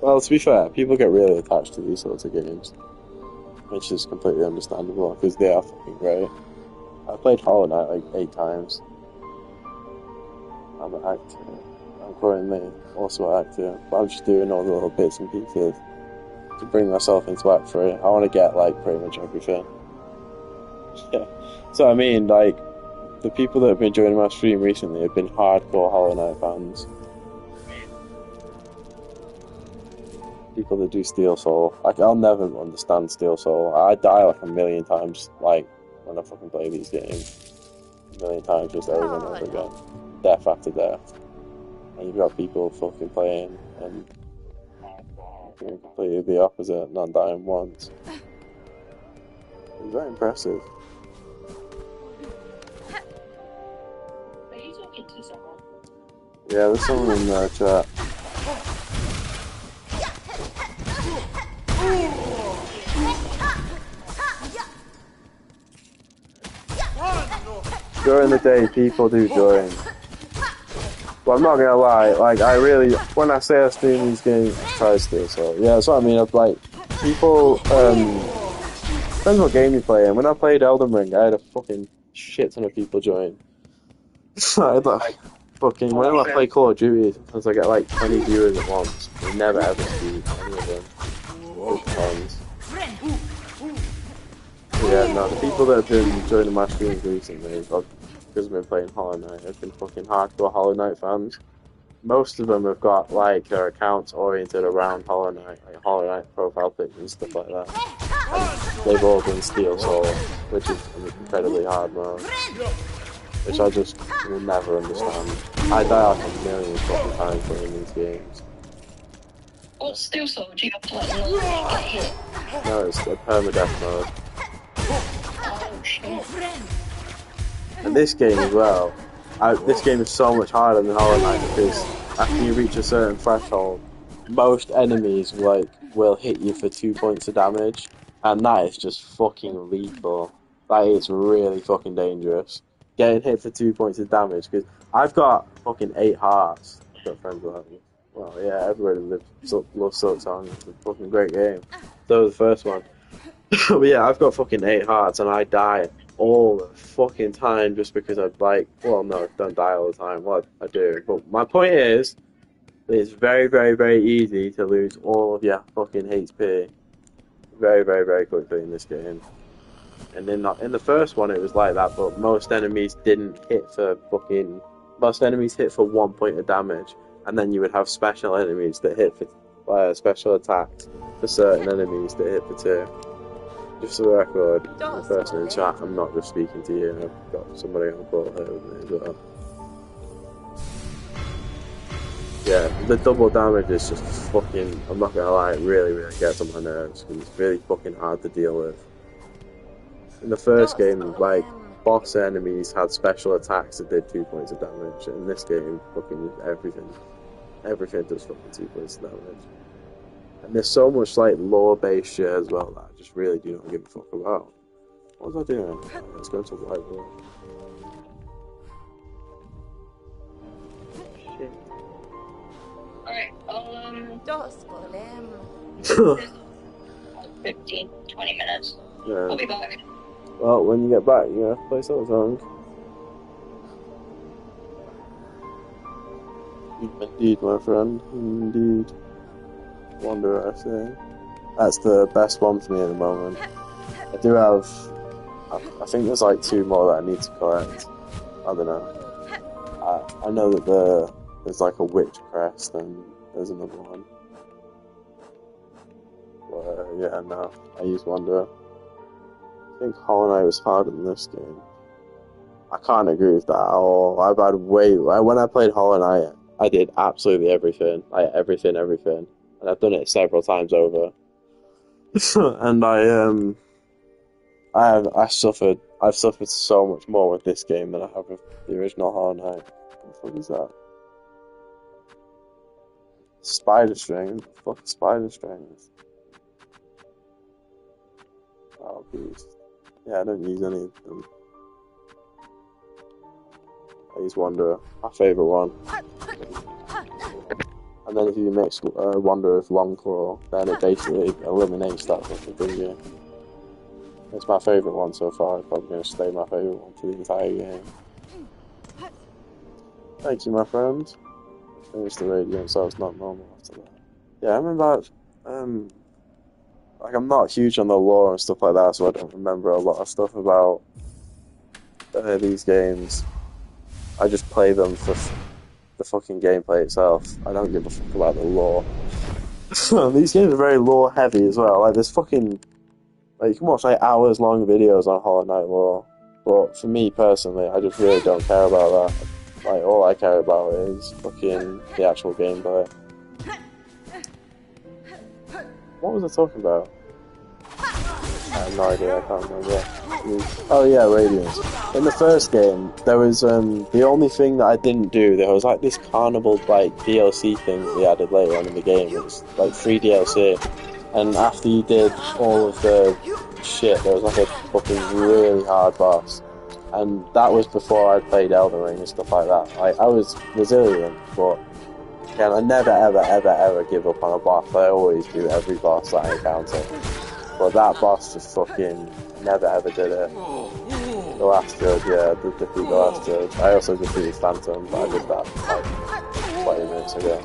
Well, to be fair, people get really attached to these sorts of games. Which is completely understandable, because they are fucking great. I played Hollow Knight like 8 times. I'm an actor. I'm currently also an actor, but I'm just doing all the little bits and pieces to bring myself into Act 3. I want to get, like, pretty much everything. Yeah. So, I mean, like, the people that have been joining my stream recently have been hardcore Hollow Knight fans. People that do Steel Soul. Like, I'll never understand Steel Soul. I die like a million times, like, when I fucking play these games. A million times just over and over again. Death after death. And you've got people fucking playing and doing completely the opposite, not dying once. It's very impressive. Are you talking to someone? Yeah, there's someone in the chat. During the day, people do join. But I'm not gonna lie, like, I really, when I say I stream these games, I try to steal, so, yeah, that's what I mean, like, people, depends what game you play in. When I played Elden Ring, I had a fucking shit ton of people join. I had, like, fucking, whenever I play Call of Duty, sometimes I get, like, 20 viewers at once. They never ever see any of them. Tons. Yeah, no, the people that have been joining my streams recently, because I've been playing Hollow Knight, have been fucking hardcore Hollow Knight fans. Most of them have got like their accounts oriented around Hollow Knight, like Hollow Knight profile pics and stuff like that. And they've all been Steel Soul, which is an incredibly hard mode, which I just will never understand. I die like a million fucking times playing these games. What Steel Soul do you have to like not get hit? No, it's a permadeath mode. Oh shit. And this game as well, this game is so much harder than Hollow Knight because after you reach a certain threshold, most enemies will hit you for 2 points of damage, and that is just fucking lethal. That is really fucking dangerous. Getting hit for 2 points of damage, because I've got fucking 8 hearts. I've got friends like me. Well, yeah, everybody loves Silksong. It's a fucking great game. So was the first one. But yeah, I've got fucking 8 hearts, and I die all the fucking time just because I'd well, no, I don't die all the time. Well, I do. But my point is, it's very, very, very easy to lose all of your fucking HP very, very, very quickly in this game. And in the first one, it was like that, but most enemies didn't hit for fucking... Most enemies hit for 1 point of damage, and then you would have special enemies that hit for special attacks for certain enemies that hit for 2. Just for the record, the person in chat, I'm not just speaking to you, I've got somebody on the call here with me as well. Yeah, the double damage is just fucking, I'm not gonna lie, it really, really gets on my nerves, because it's really fucking hard to deal with. In the first game, boss enemies had special attacks that did 2 points of damage, and in this game, fucking everything does fucking 2 points of damage. And there's so much lore-based shit as well that I just really do not give a fuck about. What was I doing? Let's go to whiteboard. Shit. Alright, Yeah. 15, 20 minutes. I'll be back. Well, when you get back, you're gonna have to play Silksong. Indeed, my friend. Indeed. Wanderer, I say. That's the best one for me at the moment. I do have... I think there's 2 more that I need to collect. I don't know. I know that there's a witch crest and there's another one. But, yeah, no. I use Wanderer. I think Hollow Knight was harder than this game. I can't agree with that at all. I've had when I played Hollow Knight, I did absolutely everything. Everything. And I've done it several times over. And I've suffered so much more with this game than I have with the original Hollow Knight. What the fuck is that? Spider string? What the fuck spider strings? Oh, please. Yeah, I don't use any of them. I use Wanderer, my favourite one. And then if you mix Wanderer with Longclaw, then it basically eliminates that fucking thing. It's my favourite one so far. It's probably going to stay my favourite one for the entire game. Thank you, my friend. Finish the radio, so it's not normal after that. Yeah, I remember... I'm not huge on the lore and stuff like that, so I don't remember a lot of stuff about these games. I just play them for the fucking gameplay itself. I don't give a fuck about the lore. These games are very lore heavy as well. There's fucking... you can watch hours long videos on Hollow Knight lore, but for me personally, I just really don't care about that. All I care about is fucking the actual gameplay. What was I talking about? I have no idea, I can't remember. Oh yeah, Radiance. In the first game, there was, the only thing that I didn't do, there was this carnival, DLC thing that we added later on in the game. It was, free DLC. And after you did all of the shit, there was a fucking really hard boss. And that was before I played Elden Ring and stuff like that. I was resilient, but again, I never, ever, ever, ever give up on a boss. I always do every boss that I encounter. But that boss just fucking never, ever did it. The last judge, yeah, I did defeat the last judge. I also defeated Phantom, but I did that 20 minutes ago.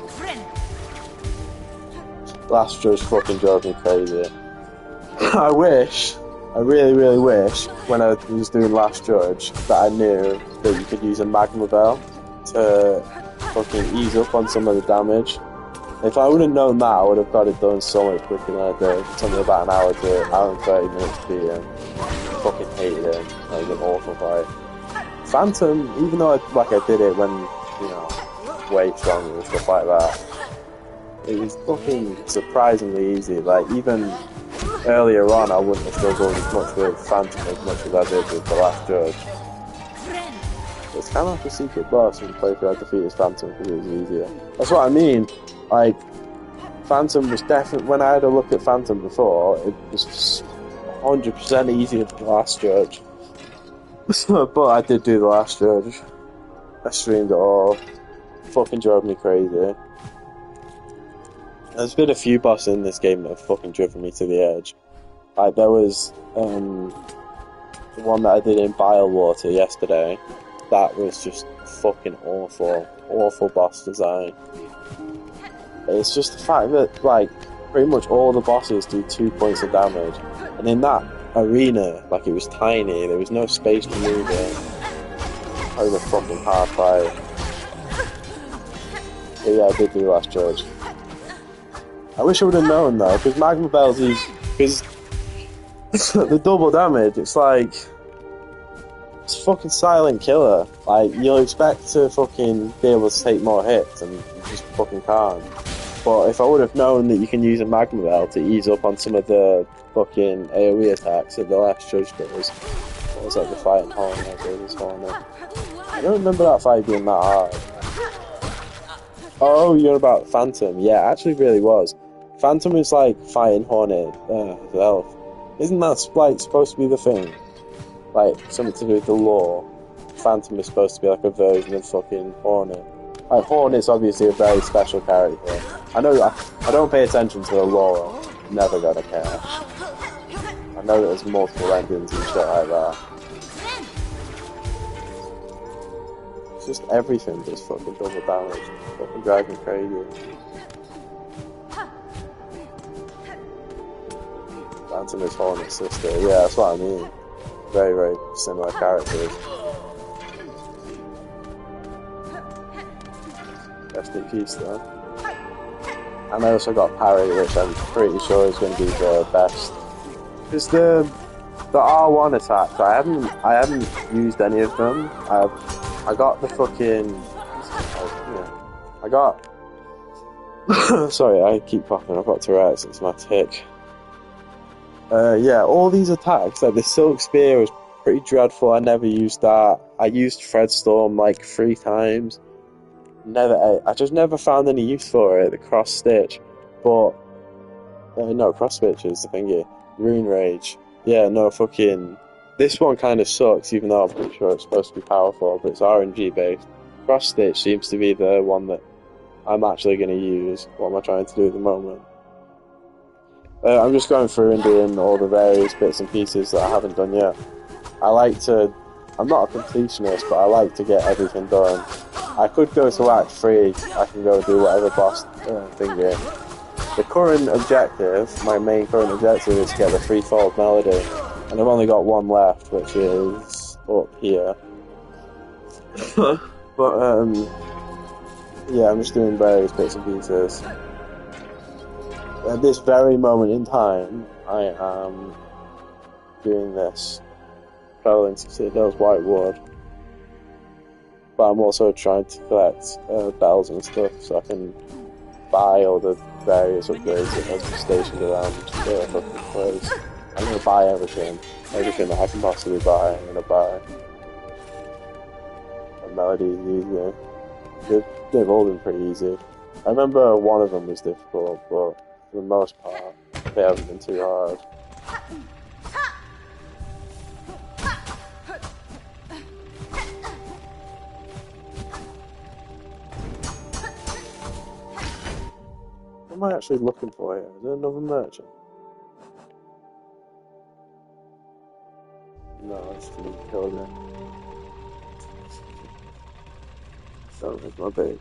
Last judge fucking drove me crazy. I wish I really, really wish, when I was doing Last Judge, that I knew that you could use a magma bell to fucking ease up on some of the damage. If I would have known that, I would have got it done so much quicker than I did. It took me about an hour to hour and 30 minutes to beat him. I fucking hated it. It was an awful fight. Phantom, even though I did it when, you know, way stronger and stuff like that, it was fucking surprisingly easy. Like, even earlier on, I wouldn't have struggled as much with Phantom as much as I did with the Last Judge. It's kind of like a secret boss when you play through I defeated Phantom because it was easier. That's what I mean. Like, Phantom was definitely, when I had a look at Phantom before, it was 100% easier than the Last Judge. But I did do the Last Judge. I streamed it all. Fucking drove me crazy. There's been a few bosses in this game that have fucking driven me to the edge. Like, there was the one that I did in Biowater yesterday. That was just fucking awful. Awful boss design. It's just the fact that, like, pretty much all the bosses do 2 points of damage. And in that arena, like, it was tiny, there was no space to move in. That was a fucking hard fight. But yeah, I did do Last Judge. I wish I would have known though, because Magma Bells is... because the double damage, it's like... it's a fucking silent killer. Like, you'll expect to fucking be able to take more hits, and you just fucking can't. But if I would have known that you can use a Magma Bell to ease up on some of the fucking AoE attacks that the Last Judge does, what was that, the fight in Hornet, Hornet? I don't remember that fight being that hard. Oh, you're about Phantom. Yeah, it actually really was. Phantom is like fighting Hornet himself. Isn't that like supposed to be the thing? Like, something to do with the lore. Phantom is supposed to be like a version of fucking Hornet. Like, Hornet's obviously a very special character. I know I don't pay attention to the lore. I'm never gonna care. I know that there's multiple endings and shit like that. It's just everything does fucking double damage. It's fucking driving me crazy. Phantom is Hornet's sister. Yeah, that's what I mean. Very, very similar characters. Rest in peace, though. And I also got Parry, which I'm pretty sure is going to be the best. Because the R1 attacks, I haven't used any of them. I got the fucking... I got... Sorry, I keep coughing. I've got Tourette's. It's my tick. Yeah, all these attacks, like the Silk Spear was pretty dreadful. I never used that. I used Fredstorm like 3 times. I just never found any use for it. The Cross Stitch, but no, Cross Stitch is the thingy. Rune Rage. Yeah, no, fucking. This one kind of sucks, even though I'm pretty sure it's supposed to be powerful, but it's RNG based. Cross Stitch seems to be the one that I'm actually going to use. What am I trying to do at the moment? I'm just going through and doing all the various bits and pieces that I haven't done yet. I'm not a completionist, but I like to get everything done. I could go to Act 3, I can go do whatever boss thing is. The current objective, my main current objective, is to get the Threefold Melody. And I've only got one left, which is up here. But, yeah, I'm just doing various bits and pieces. At this very moment in time, I am doing this. Traveling to Citadel's White Wood. But I'm also trying to collect bells and stuff so I can buy all the various upgrades that have stationed around the fucking place. I'm gonna buy everything. Everything that I can possibly buy, I'm gonna buy. And Melody is easy. They've all been pretty easy. I remember one of them was difficult, but for the most part, they haven't been too hard. What am I actually looking for here? Is there another merchant? No, it's the killed it. So it's my bait.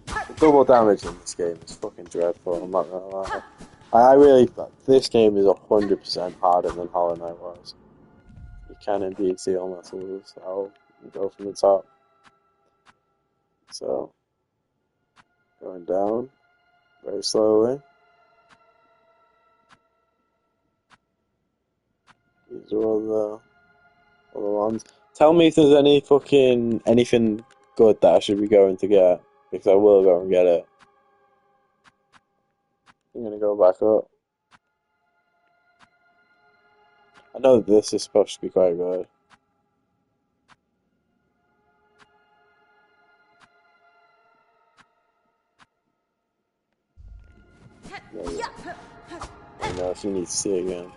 The double damage in this game is fucking dreadful, I'm not gonna lie. I really, this game is 100% harder than Hollow Knight was. You can indeed see all my tools. I'll go from the top. So, going down very slowly. These are all the ones. Tell me if there's anything good that I should be going to get, because I will go and get it. I'm gonna go back up. I know that this is supposed to be quite good. Yeah. I know if you need to see it again.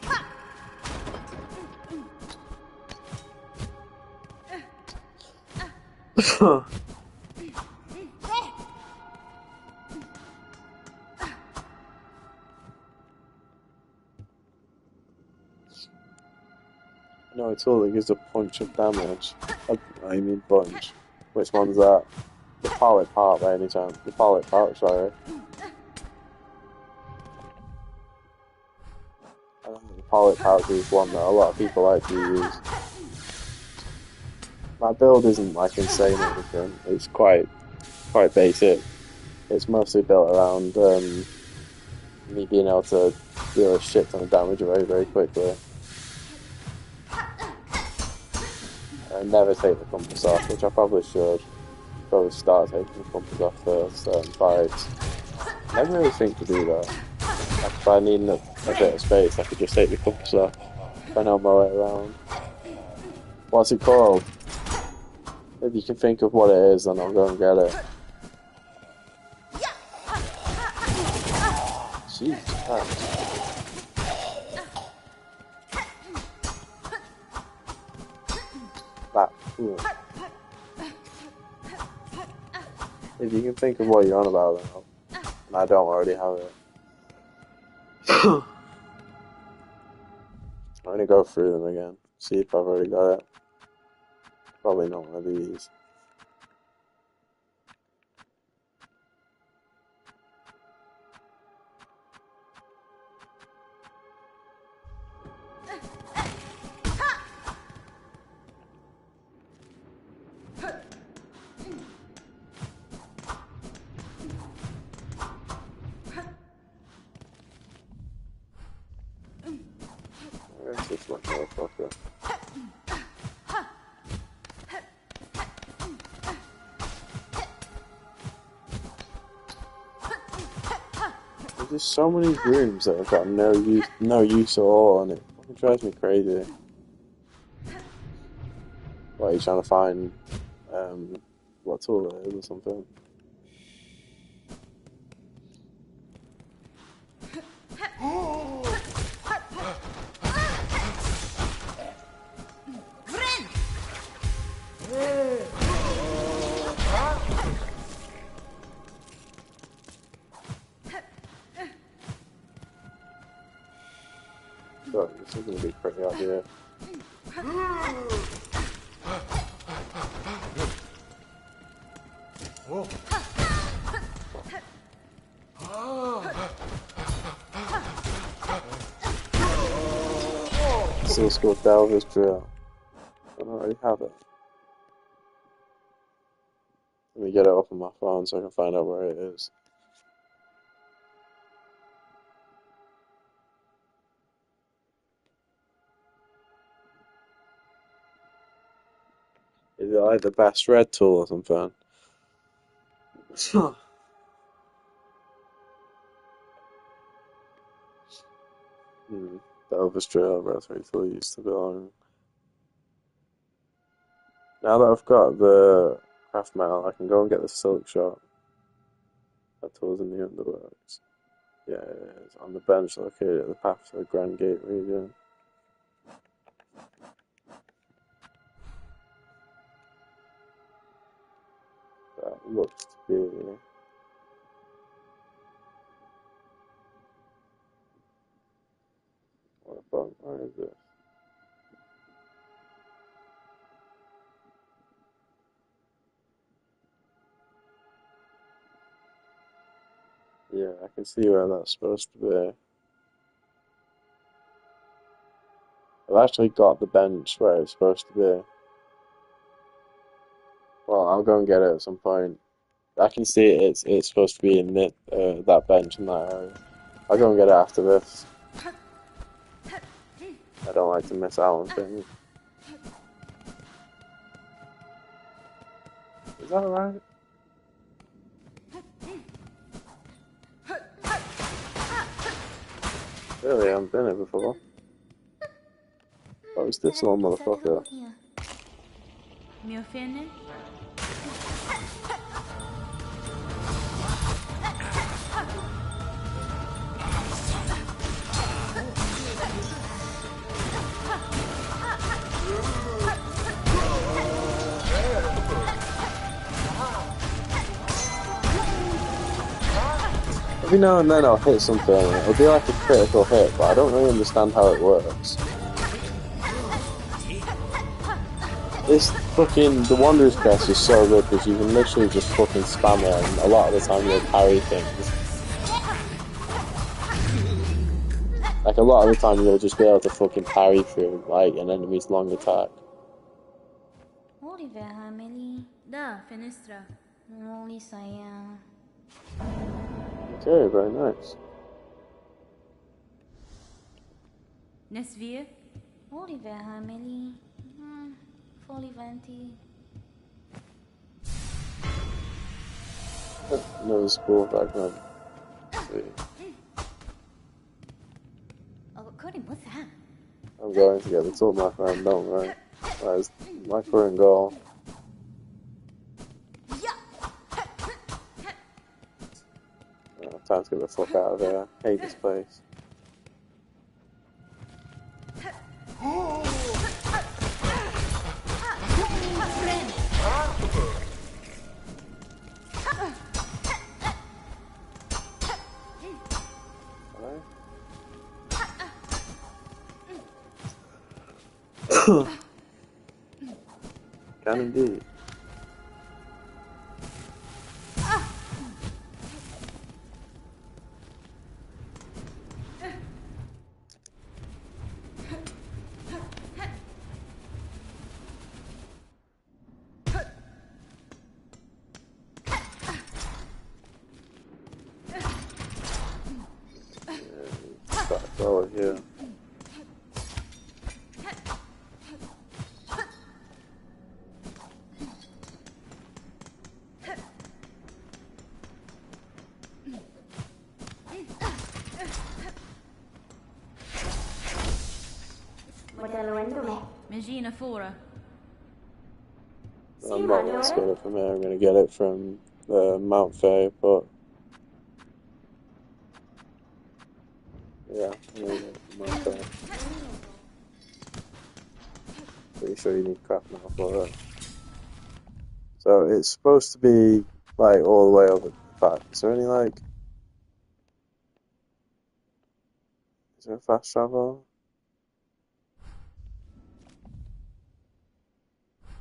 No, it's all that gives a punch of damage. I mean bunch. Which one's that? The Pilot Part by any chance? The Pilot Part, sorry. I don't think the Pilot Part is one that a lot of people like to use. My build isn't like insane or anything. It's quite basic. It's mostly built around me being able to deal a shit ton of damage very, very quickly. I never take the compass off, which I probably should. Probably start taking the compass off for certain fights. I never really think to do that. Like if I need a bit of space, I could just take the compass off if I know my way around. What's it called? If you can think of what it is, then I'll go and get it. Jesus Christ. That cool. If you can think of what you're on about, then I don't already have it. I'm gonna go through them again, see if I've already got it. Probably not one of these. Where's this one, motherfucker? There's just so many rooms that have got no use at all, and it drives me crazy. What, are you trying to find what tool it is or something? God, this is going to be pretty out here. Silksong Delver's Drill. I don't already have it. Let me get it off on my phone so I can find out where it is. Is it like the best red tool or something? The Overstrail, that's where tool used to belong. Now that I've got the craft metal, I can go and get the silk shot. That tool's in the underworks. Yeah, it's on the bench located at the path to the Grand Gate region. That looks to be... Where is this? Yeah. I can see where that's supposed to be. I've actually got the bench where it's supposed to be. Well, I'll go and get it at some point. I can see it's supposed to be in that bench in that area. I'll go and get it after this. I don't like to miss out on things. Is that right? Really, I haven't been here before. Oh, it's this little motherfucker. Every now and then I'll hit something, it'll be like a critical hit, but I don't really understand how it works. This fucking, the Wanderer's Crest is so good because you can literally just fucking spam it and a lot of the time you'll parry things. Like a lot of the time you'll just be able to fucking parry through like an enemy's long attack. Okay, very nice. Nesvir? Oliver Hameli. Folivanti. Another spool fragment. See. Oh, Corin, what's that? I'm going to get the tool, my friend, don't worry. That is my current goal. Time to get the fuck out of here. I hate this place. Can indeed. Over here. I'm not going to get it from here, I'm going to get it from Mount Faye, but yeah, I'm going to get it from Mount Faye. Pretty sure you need crap now for it. So it's supposed to be like all the way over the back. Is there any like... Is there a fast travel?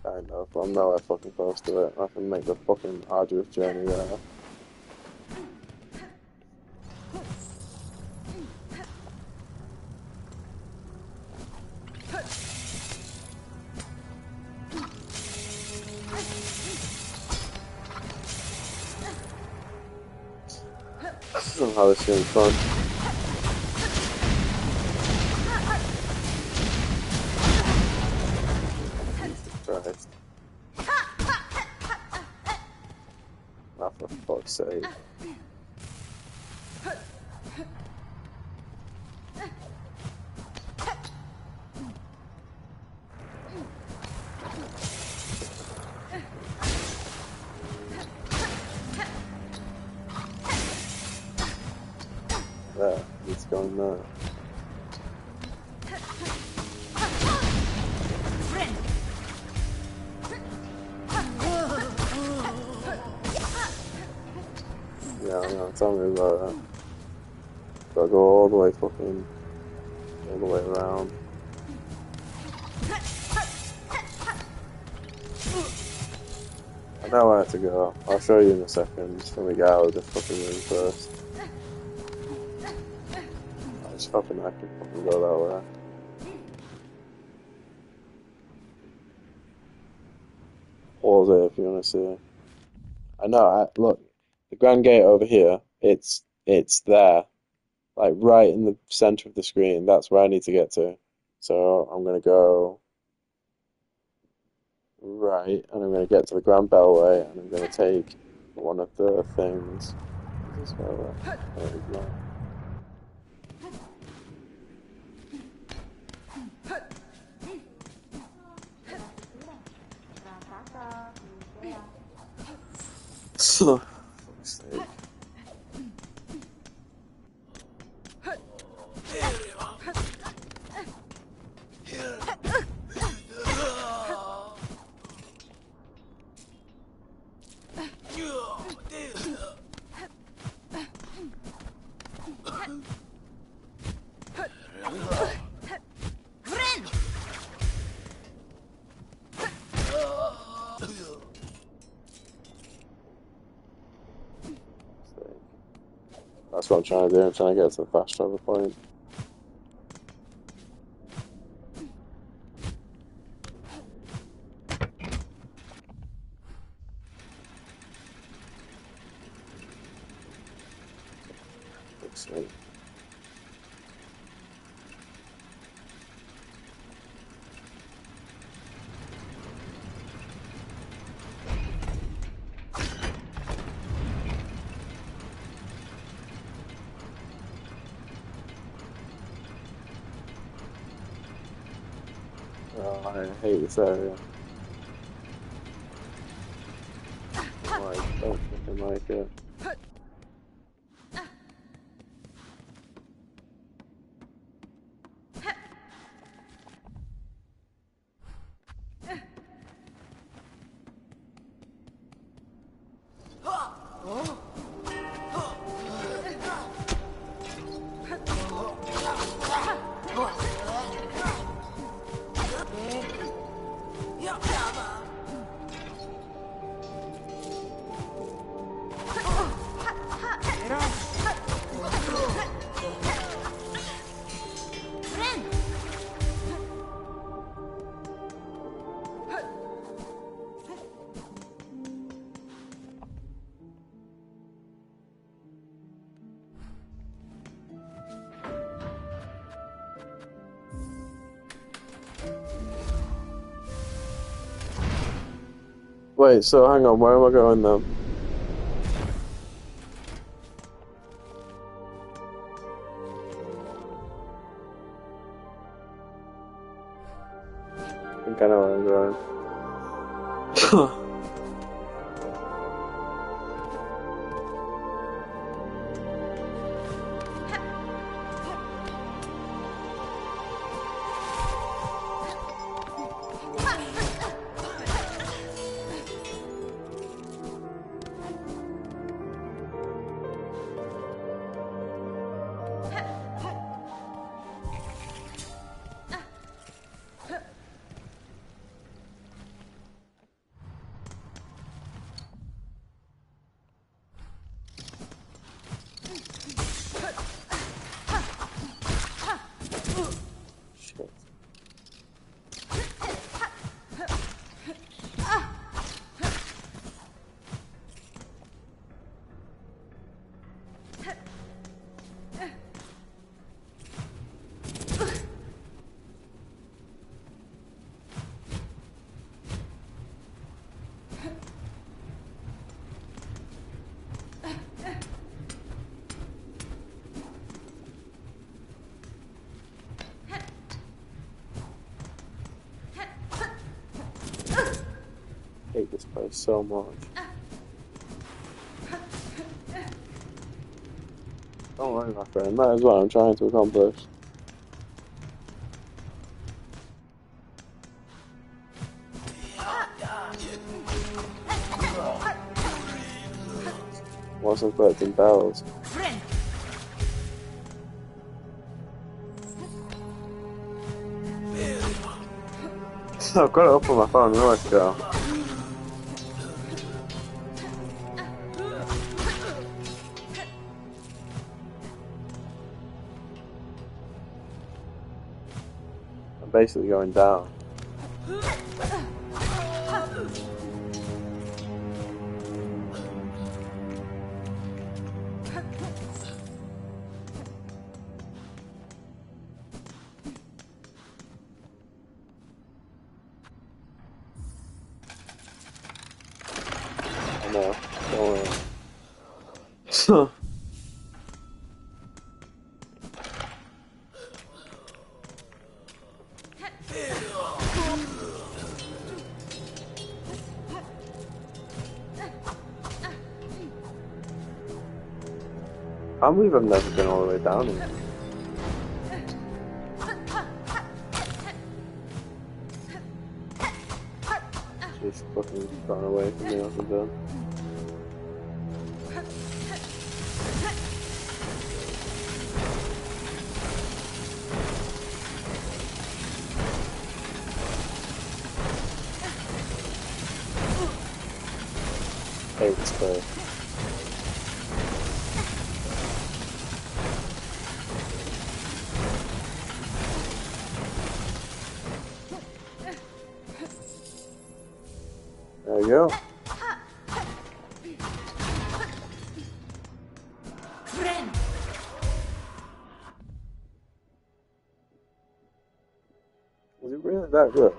Kind of, but I'm nowhere fucking close to it. I can make the fucking arduous journey there. Somehow this is fun. Christ. Oh, for fuck's sake. There, it's going there. Yeah, no, tell me about that. Gotta go all the way fucking, all the way around. I know where to go. I'll show you in a second. Just let me get out of this fucking room first. just hoping I can fucking go that way. Pause it if you want to see. I know. Look, the Grand Gate over here. It's there, like right in the center of the screen. That's where I need to get to. So I'm gonna go right, and I'm gonna get to the Grand Bellway, and I'm gonna take one of the things. Is this where there we go. So, fuck's sake. That's what I'm trying to do. I'm trying to get to the fast travel point. Fuck's sake. Oh, I hate this area. Oh, I don't fucking like it. Wait, so hang on, where am I going then? I think I know where I'm going. I hate this place so much. Don't worry, my friend. That is what I'm trying to accomplish. Wasn't collecting bells. I've got it up on my phone. Where do I go? basically going down. I know. Don't worry. I can't believe I've never been all the way down here. Just fucking gone away from me off the done. Hate this place. There we go. Was it really that good?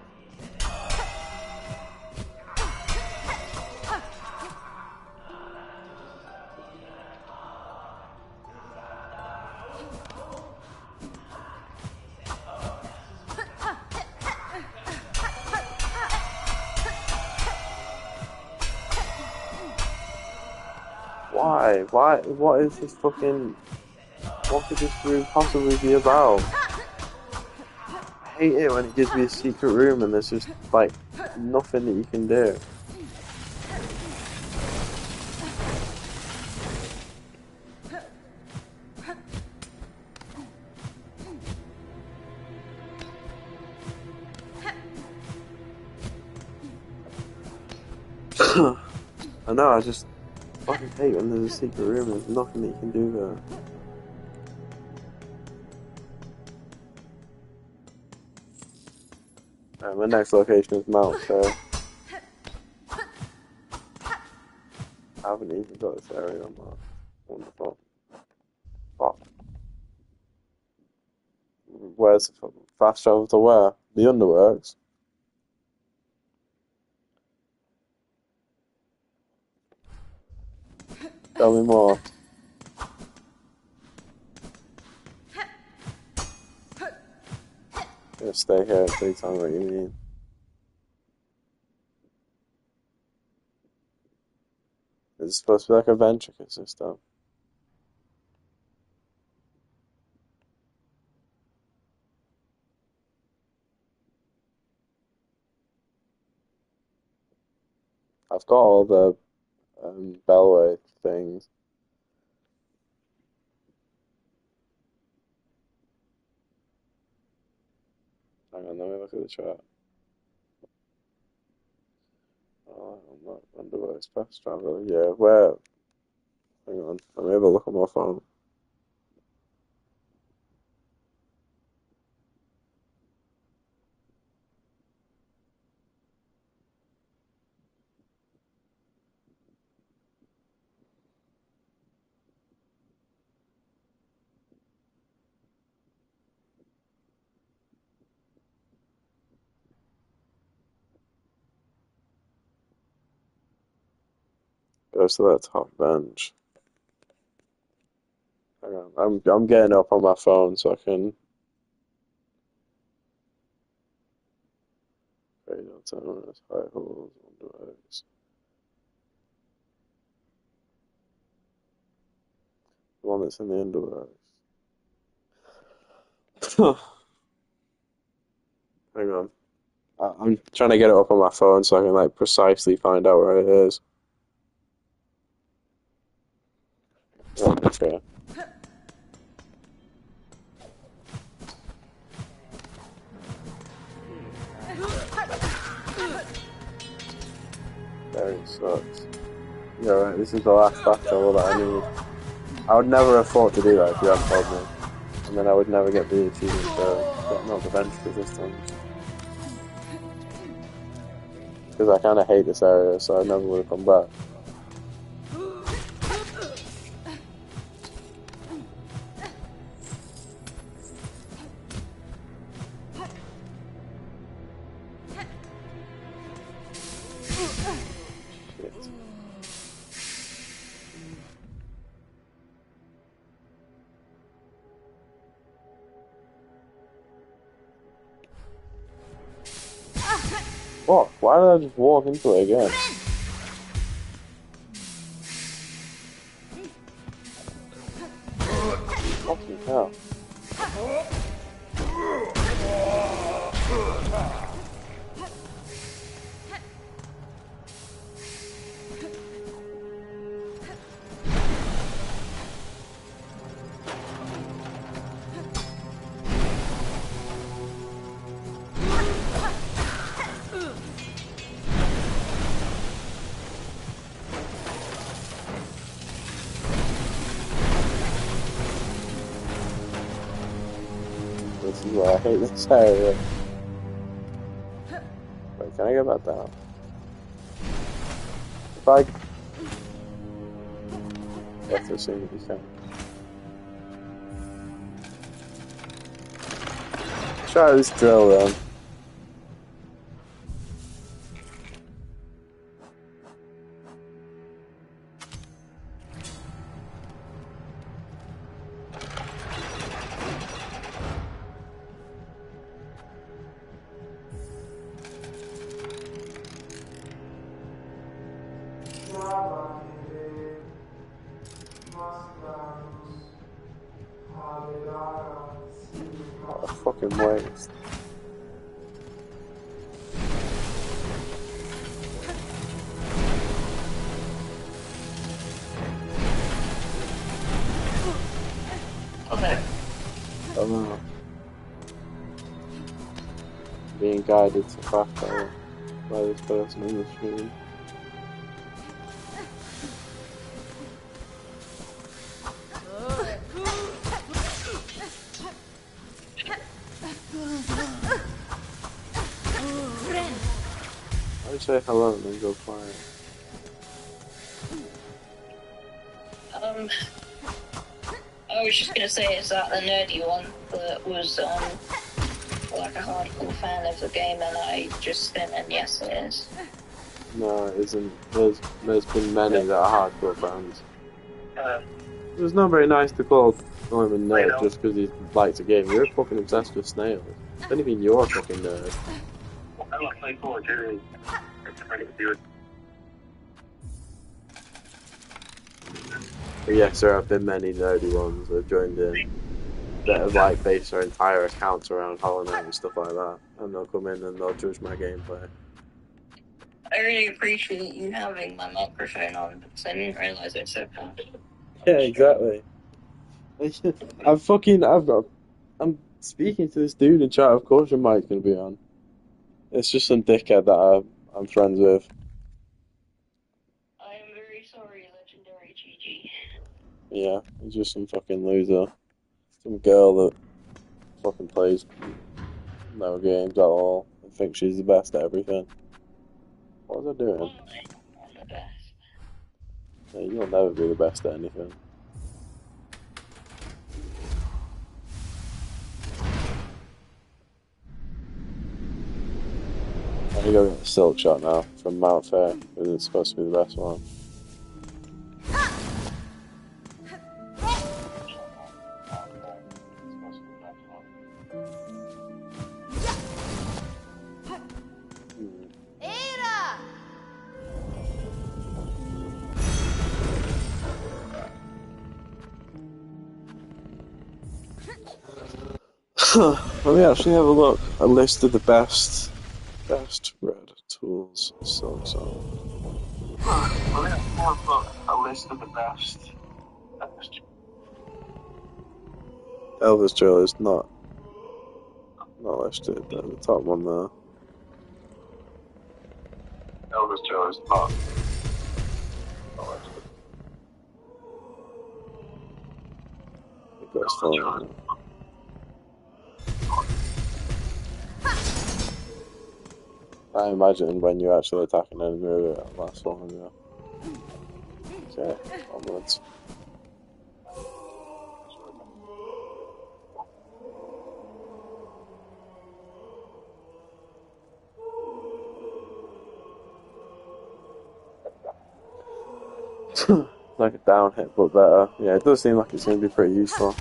Why? What is this fucking... What could this room possibly be about? I hate it when it gives me a secret room and there's just, like, nothing that you can do. I know, I just fucking hate when there's a secret room and there's nothing that you can do there. Alright, my next location is Mount, so I haven't even got this area on that. Wonderful. Fuck. Where's the fast travel to where? The Underworks? Tell me more. I'm gonna stay here until you tell me what you mean. Is it supposed to be like a ventricule system? I've got all the Bellway things. Hang on, let me look at the chat. Oh, I'm not Underworks fast travel. Yeah, where? Hang on, let me have a look on my phone. Goes to that top bench. Hang on, I'm getting up on my phone so I can. Radio Terminus, High Halls, Underworks. The one that's in the Underworks. Hang on. I'm trying to get it up on my phone so I can like precisely find out where it is. Okay. Very sucks. Yeah, right, this is the last fast travel that I need. I would never have thought to do that if you hadn't told me. and then I would never get the achievement for getting all the bench resistance. Because I kind of hate this area, so I never would have come back. What? Why did I just walk into it again? Fucking hell. This is why I hate this area. Wait, can I get back down? If I... That's the same as you can. Try this drill then. What a fucking waste. Okay. I don't know. Being guided to craft by this person in the stream. I say hello and then go quiet. I was just gonna say, is that the nerdy one that was like a hardcore fan of the game, and I just and yes, it is. No, it isn't. There's been many that are hardcore fans. It's not very nice to call him a nerd just because he likes a game. You're fucking obsessed with snails. If anything, you're a fucking nerd. I like playing Call of Duty. But yes, there have been many nerdy ones that have joined in that have like based their entire accounts around Hollow Knight and stuff like that. And they'll come in and they'll judge my gameplay. I really appreciate you having my microphone on because I didn't realize it's so bad. Yeah, exactly. I'm speaking to this dude in chat. Of course, your mic's gonna be on. It's just some dickhead that I'm friends with. I am very sorry, Legendary GG. Yeah, he's just some fucking loser. Some girl that fucking plays no games at all and thinks she's the best at everything. What was I doing? I'm the best. Yeah, you'll never be the best at anything. I'm gonna go get the silk shot now from Mount Fair, because it's supposed to be the best one. Let me actually have a look. A list of the best red tools Silksong. Let me have a list of the best. Elvis Drill is not listed. The top one there. Elvis Joe is not listed. The best one. I imagine when you actually attack an enemy with it last one, yeah. Okay, onwards. Like a down hit, but better. Yeah, it does seem like it's going to be pretty useful.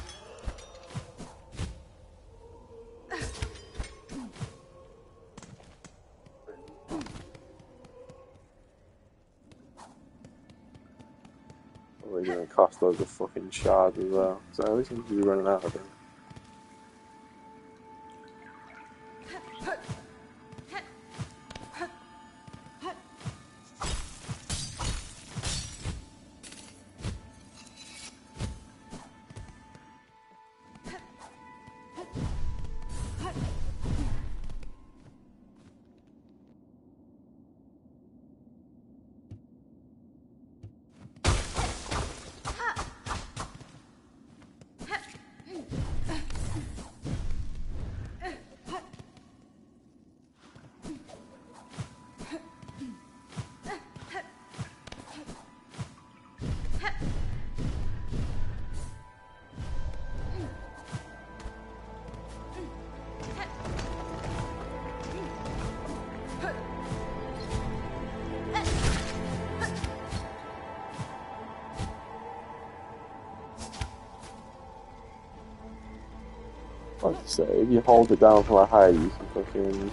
Probably going to cost loads of fucking shards as well. So at least seems to be running out of them. Like I say, if you hold it down for a high, you can fucking...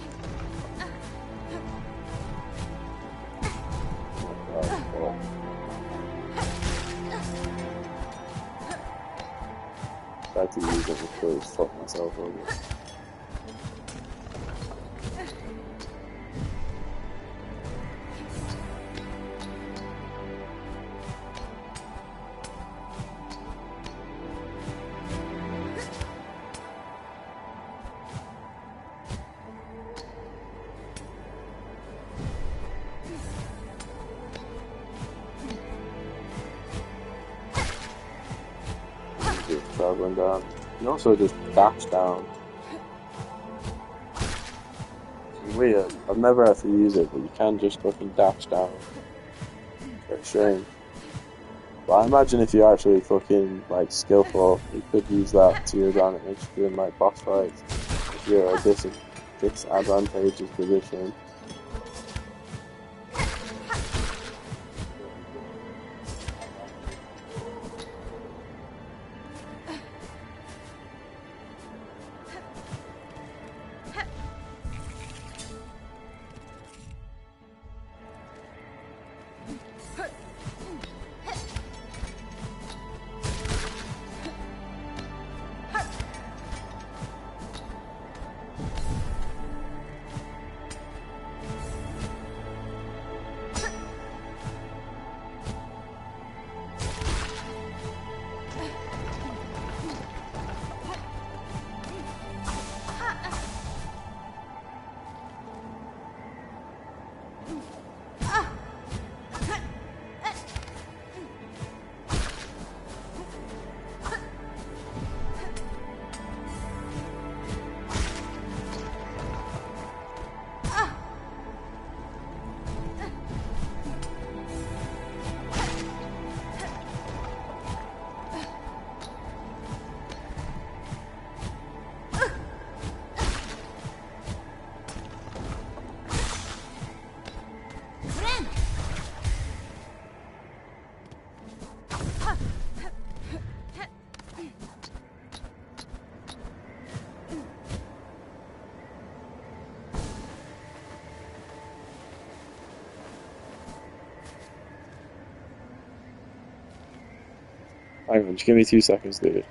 Tried to use it before I fucked myself over. Traveling down. You can also just dash down. It's weird. I've never had to use it, but you can just fucking dash down. Very strange. But I imagine if you're actually fucking like skillful, you could use that to your advantage during like boss fights. If you're a disadvantageous position. Hang on, just give me 2 seconds, dude.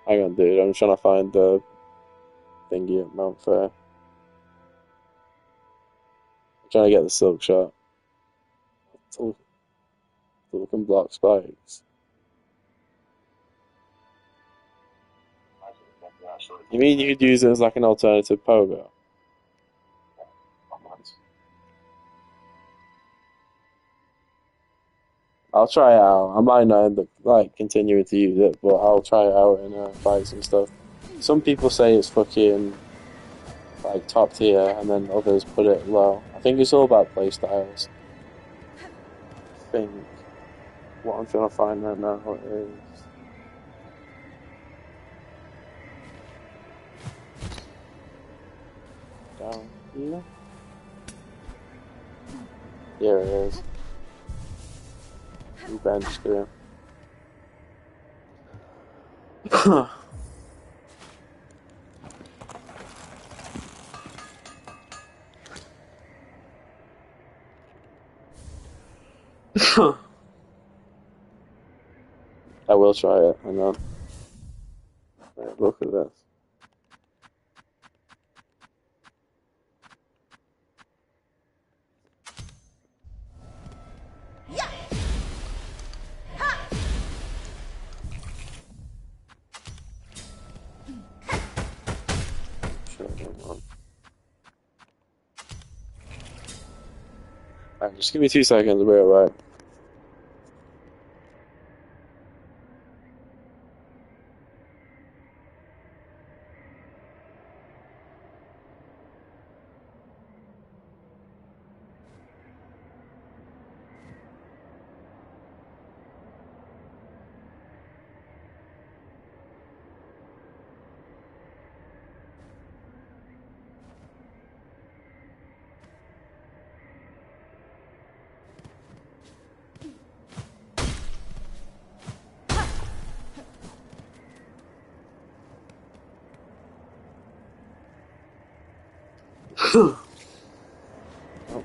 Hang on, dude. I'm trying to find the thingy at Mount Fair. I'm trying to get the silk shot. Looking block spikes. You mean you could use it as like an alternative pogo? I'll try it out. I might not end up like continuing to use it, but I'll try it out in fights and stuff. Some people say it's fucking like top tier, and then others put it low. I think it's all about playstyles. I think what I'm trying to find right now is down here. Here it is. New bench there. I will try it. Hang on. Right, look at this. Alright, just give me 2 seconds, I'll be alright.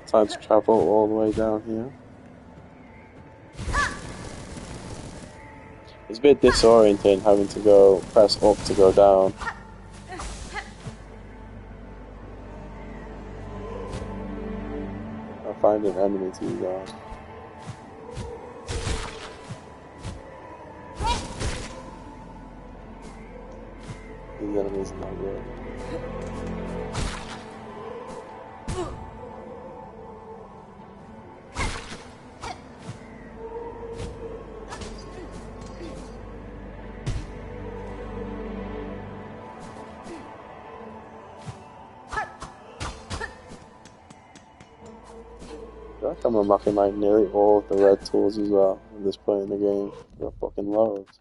Time to travel all the way down here. It's a bit disorienting having to go press up to go down. I'll find an enemy to use on. These enemies are not good. I'm unlocking like nearly all of the red tools as well at this point in the game. Got fucking loads.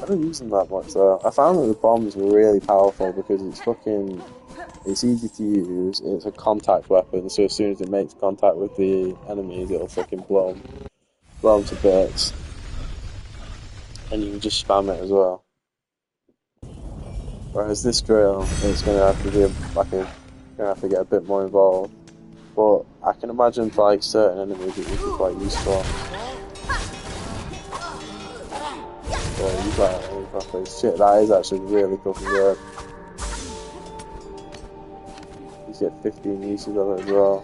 I don't use them that much though. I found that the bombs were really powerful because it's easy to use, it's a contact weapon, so as soon as it makes contact with the enemies it'll fucking blow them to bits. And you can just spam it as well. Whereas this drill, it's gonna have to be gonna have to get a bit more involved, but I can imagine for like certain enemies it would be quite useful. So you got it. Shit, that is actually really fucking good. You get 15 uses of it as well.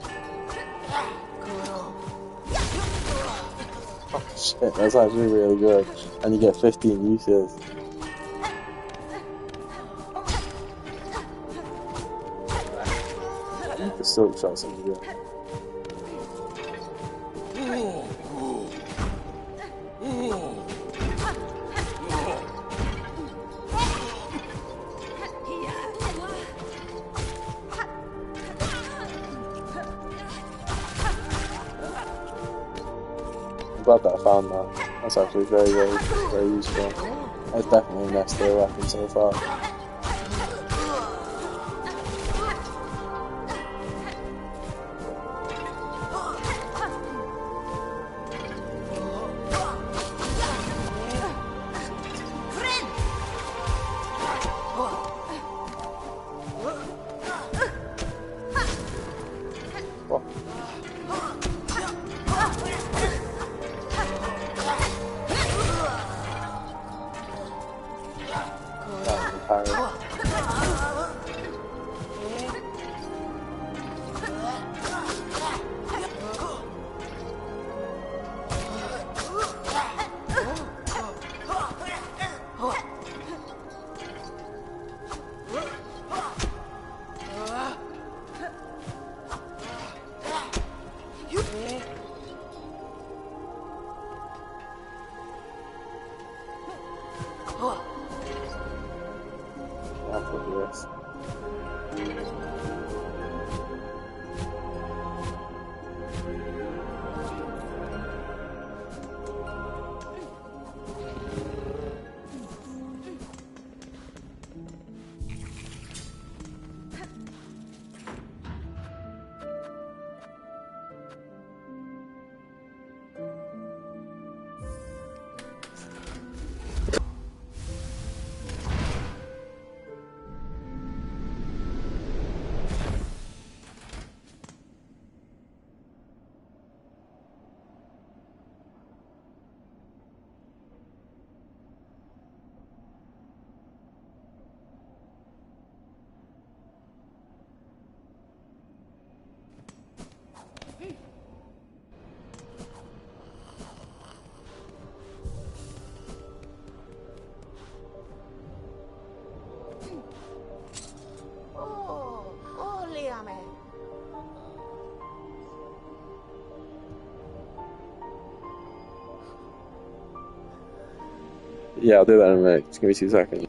Oh shit, that's actually really good. And you get 15 uses. The silk shot's something good. I'm glad that I found that. That's actually very, very, very useful. That's definitely an S tier weapon so far. Yeah, I'll do that in a minute. Just give me 2 seconds.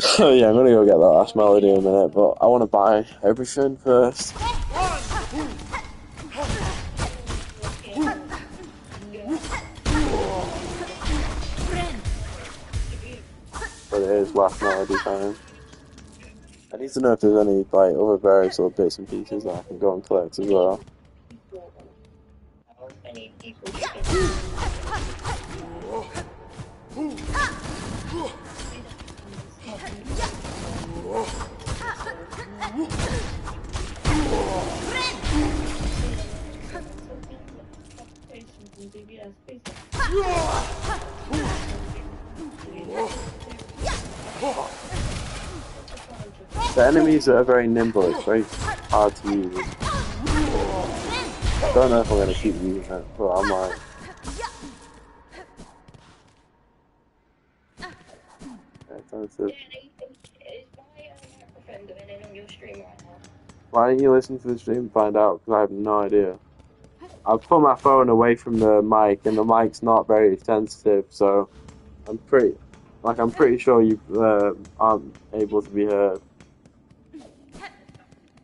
So yeah, I'm gonna go get that last melody in a minute, but I want to buy everything first. But it is last melody time. I need to know if there's any like other berries or bits and pieces that I can go and collect as well. The enemies are very nimble, it's very hard to use. I don't know if I'm going to keep using it, but I might. Why didn't you listen to the stream and find out? Because I have no idea. I've put my phone away from the mic, and the mic's not very sensitive, so I'm pretty sure you aren't able to be heard.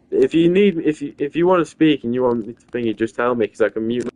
If you want to speak and you want me to think, just tell me, because I can mute.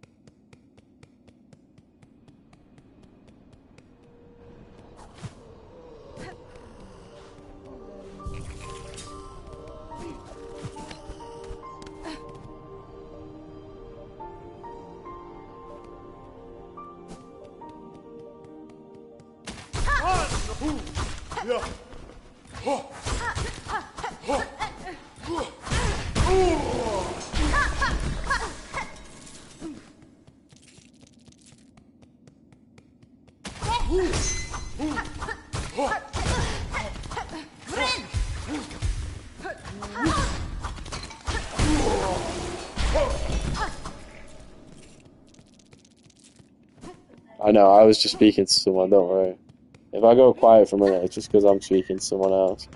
I know, I was just speaking to someone, don't worry. If I go quiet for a minute, it's just because I'm speaking to someone else.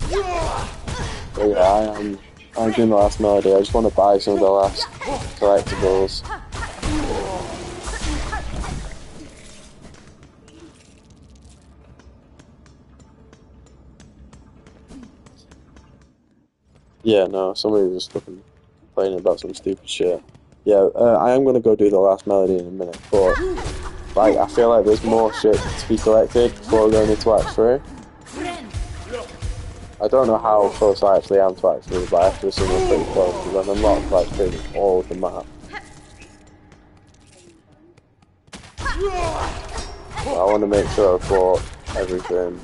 But yeah, I'm doing the last melody. I just want to buy some of the last collectibles. Yeah, no, somebody was fucking complaining about some stupid shit. Yeah, I am going to go do the last melody in a minute, but like, I feel like there's more shit to be collected before going into Act 3. I don't know how close I actually am to Act 3, but I have to assume I'm pretty close, because I've unlocked like pretty much all of the map. So I want to make sure I've bought everything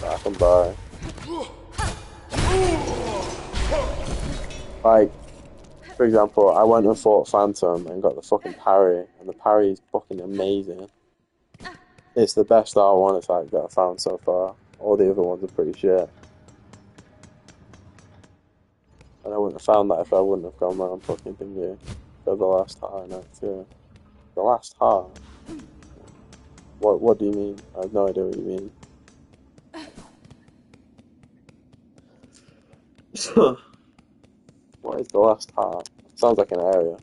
that I can buy. Like, for example, I went and fought Phantom and got the fucking parry, and the parry is fucking amazing. It's the best R1 attack that I've found so far. All the other ones are pretty shit. And I wouldn't have found that if I wouldn't have gone around fucking thingy for the last heart in Act 2. The last heart? What do you mean? I have no idea what you mean. What is the last heart? Sounds like an area.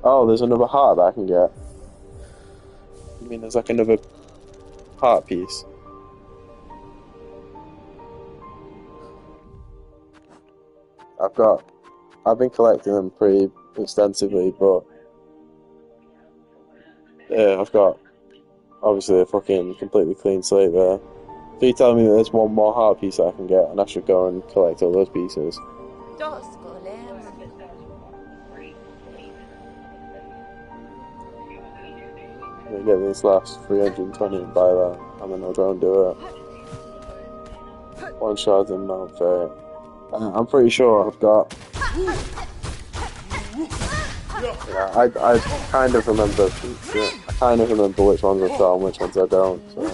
Oh, there's another heart that I can get. You mean there's like another heart piece? I've got I've been collecting them pretty extensively, but yeah, I've got obviously a fucking completely clean slate there. If you tell me that there's one more heart piece I can get, and I should go and collect all those pieces. I'm gonna get this last 320 and buy that, and then I'll go and do it. One shot in Mount Fate. I'm pretty sure I've got. Yeah, I kind of remember. Yeah, I kind of remember which ones I've got and which ones I don't. So.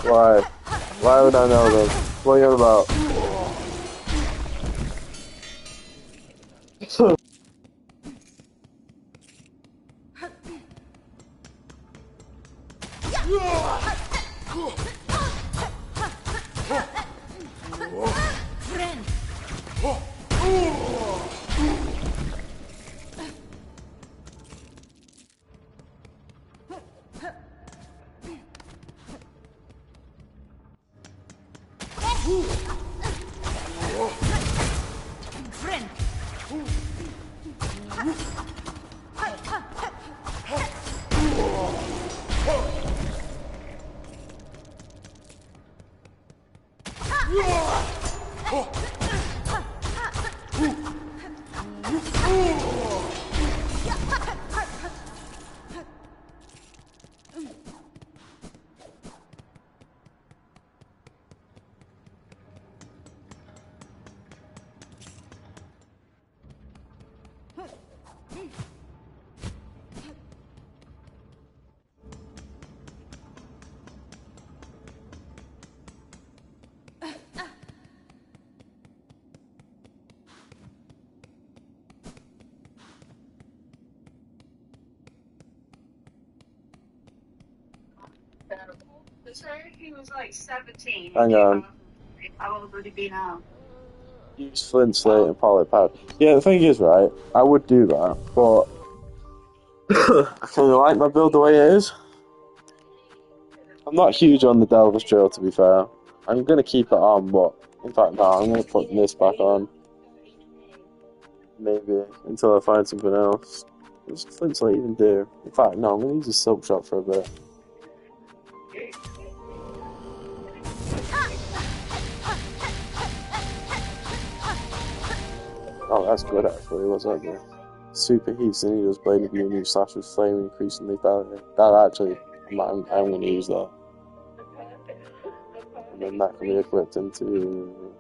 Why? Why would I know them? What are you on about? He was like 17. Hang on. How old would he be now? Use flint, slate, and pallet pouch. Yeah, the thing is, right, I would do that, but I kind of like my build the way it is. I'm not huge on the Delver's Drill, to be fair. I'm going to keep it on, but in fact, no, I'm going to put this back on. Maybe, until I find something else. What does flint, slate even do? In fact, no, I'm going to use a silk shot for a bit. Oh, that's good actually, what's that do? Super heats the needle's blade of your new slash with flame, increasing lethality. That actually, I'm going to use that. And then that can be equipped into...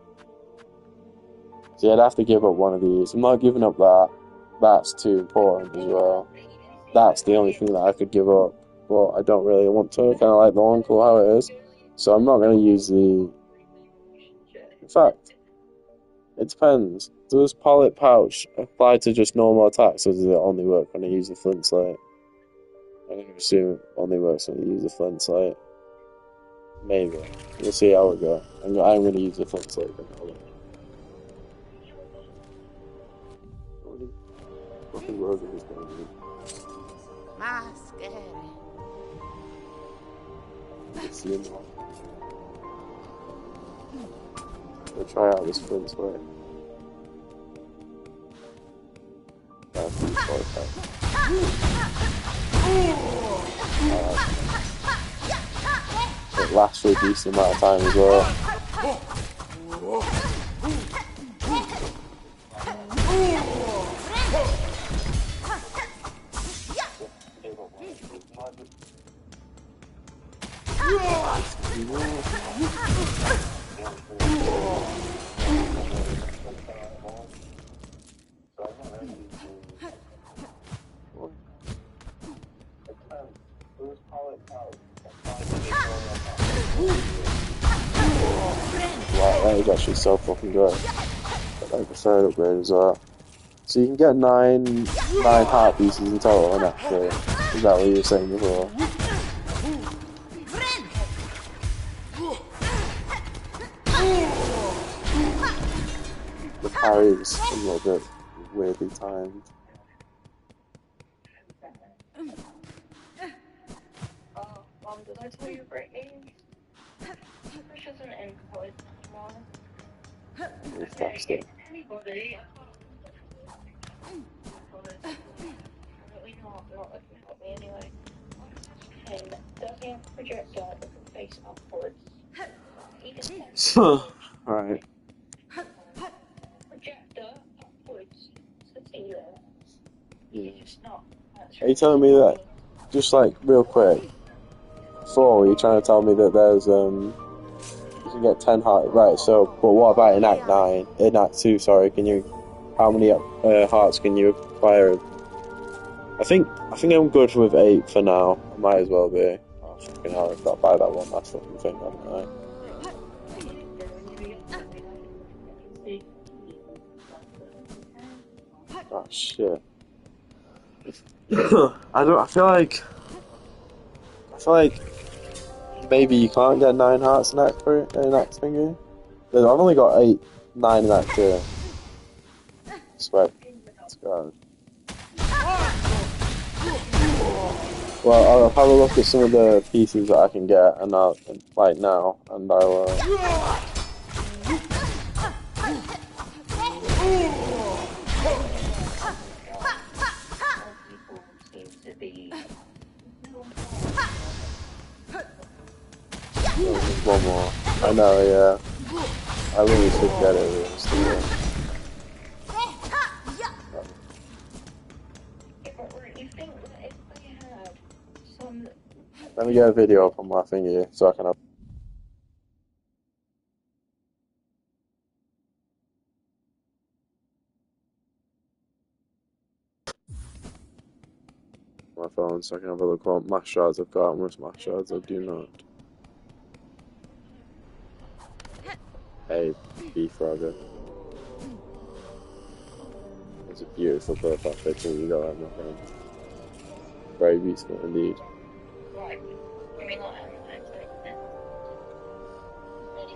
See, I'd have to give up one of these. I'm not giving up that. That's too important as well. That's the only thing that I could give up. But I don't really want to. I kind of like the uncle how it is. So I'm not going to use the... In fact, it depends. Does pallet pouch apply to just normal attacks, or does it only work when I use the flint slate? I'm going to assume it only works when you use the flint slate. Maybe. We'll see how it goes. I'm going to use the flint slate for now. What the road is going to be? Let's see him now. We'll try out this flint slate. It lasts for a decent amount of time as well. Wow, that is actually so fucking good. Like a third upgrade as well. So you can get nine heart pieces in total, and actually, is that what you were saying before? The parry is a little bit weirdly timed. Oh, Mom, did I tell you Brittany? Which doesn't end quite tomorrow. It's faster. Anybody? Apparently not looking at me anyway. Him, does he have a projector that can face upwards? He just Right. projector upwards to see there. Yeah. It's not. Are you telling me that, just like real quick, before you're trying to tell me that there's you can get 10 hearts, right? So, but what about in Act 9? In Act 2, sorry. Can you? How many hearts can you acquire? I think I'm good with 8 for now. I might as well be. Oh fucking hell! I've got to buy that one last fucking thing, haven't I? Oh shit. I feel like maybe you can't get 9 hearts in Act 3 in Act thingy. I've only got 8, 9 in Act 2. Sweat. God. Well, I'll have a look at some of the pieces that I can get, and I'll like now, and I'll. There's one more. I know, yeah. I really should get it. Realistically. Let me get a video up on my thingy so I can have my phone so I can have a look what mass shards I've got and which mass shards I do not. Hey, beef frogger. It's a beautiful profile picture you got, my friend. Very beautiful indeed.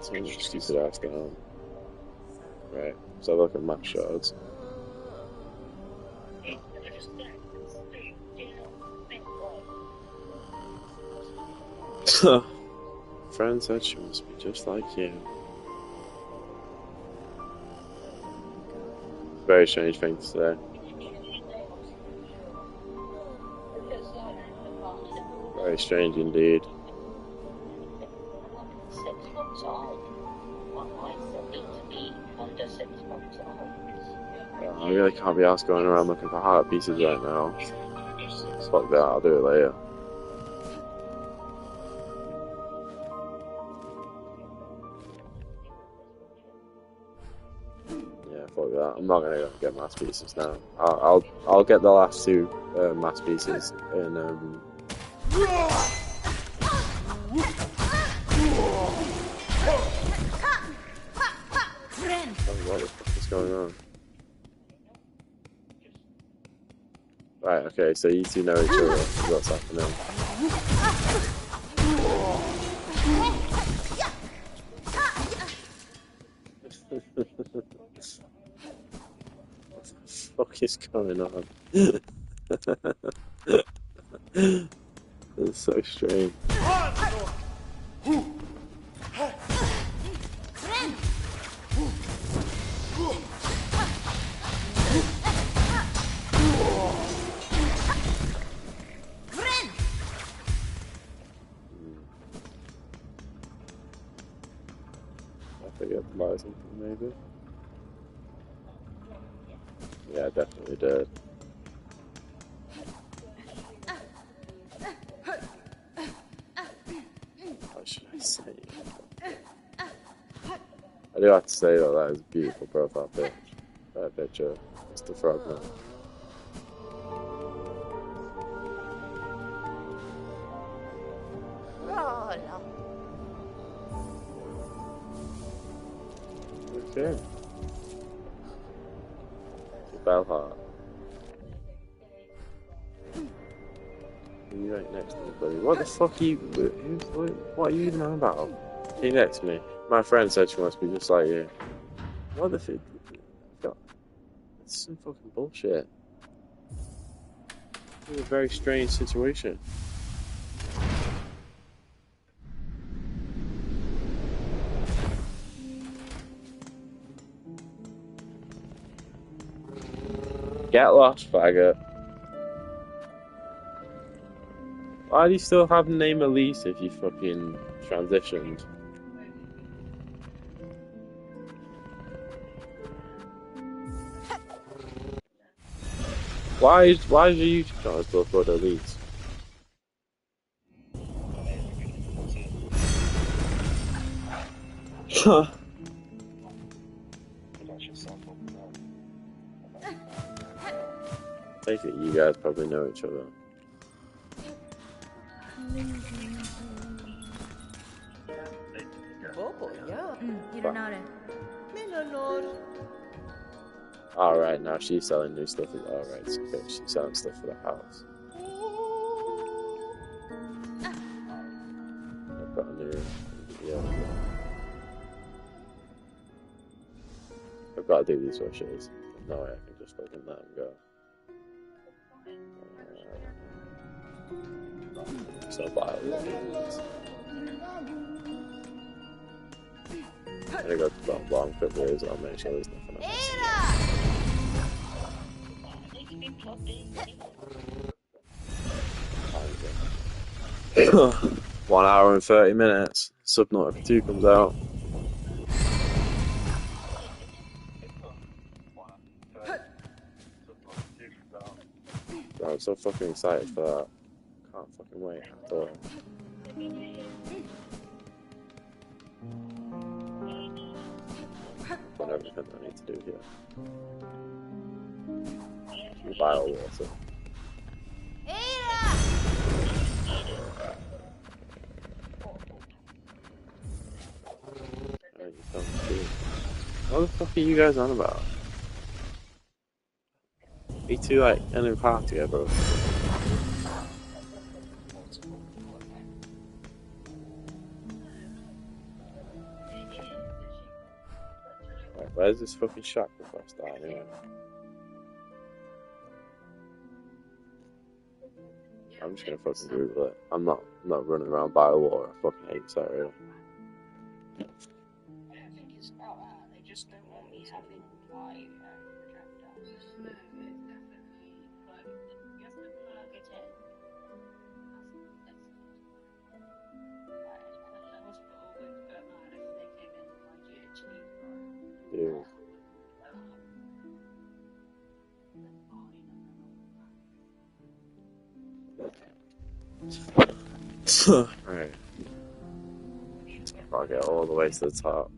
Some stupid ass down. Right, so look at mass shards. Friend said she must be just like you. Very strange thing to say. Very strange indeed. I really can't be asked going around looking for heart pieces right now. Fuck that, I'll do it later. Yeah, fuck that. I'm not gonna go get mass pieces now. I'll get the last 2 mass pieces in what the fuck is going on? Right, okay, so you two know each other. What's happening? What the fuck is going on? It's so strange. I forget to buy something maybe. Yeah, I definitely did. What should I say? I do have to say though, that is a beautiful profile picture. It's the frogman. Okay. Bell heart. You right next to me, buddy. What the fuck are you? What are you even on about? He next to me. My friend said she must be just like you. What the fuck? That's some fucking bullshit. It's a very strange situation. Get lost, faggot. Why do you still have the name Elise if you fucking transitioned? Why is your YouTube channel still called Elise? Basically, you guys probably know each other. Alright, now she's selling new stuff. Alright, so okay, she's selling stuff for the house. I've got a new video. I've got to do these rushes. No way I can just fucking let them go. So buy these. I'm gonna go to the bottom quickly as well, make sure there's nothing else. 1 hour and 30 minutes. Subnautica 2 comes out. Bro, I'm so fucking excited for that. Can't fucking wait at all. Done everything I need to do here. You buy all water. What the fuck are you guys on about? Me too, like, ending party, yeah, bro. Right, where's this fucking shack request at anyway? I'm just gonna fucking Google it. I'm not running around by water. I fucking hate this area. I don't think it's about that. They just don't want me having my projectiles. No, it's definitely like you have to plug it in. The hospital would go mad if they came in with my GHD. Dude. Alright. I'll get all the way to the top.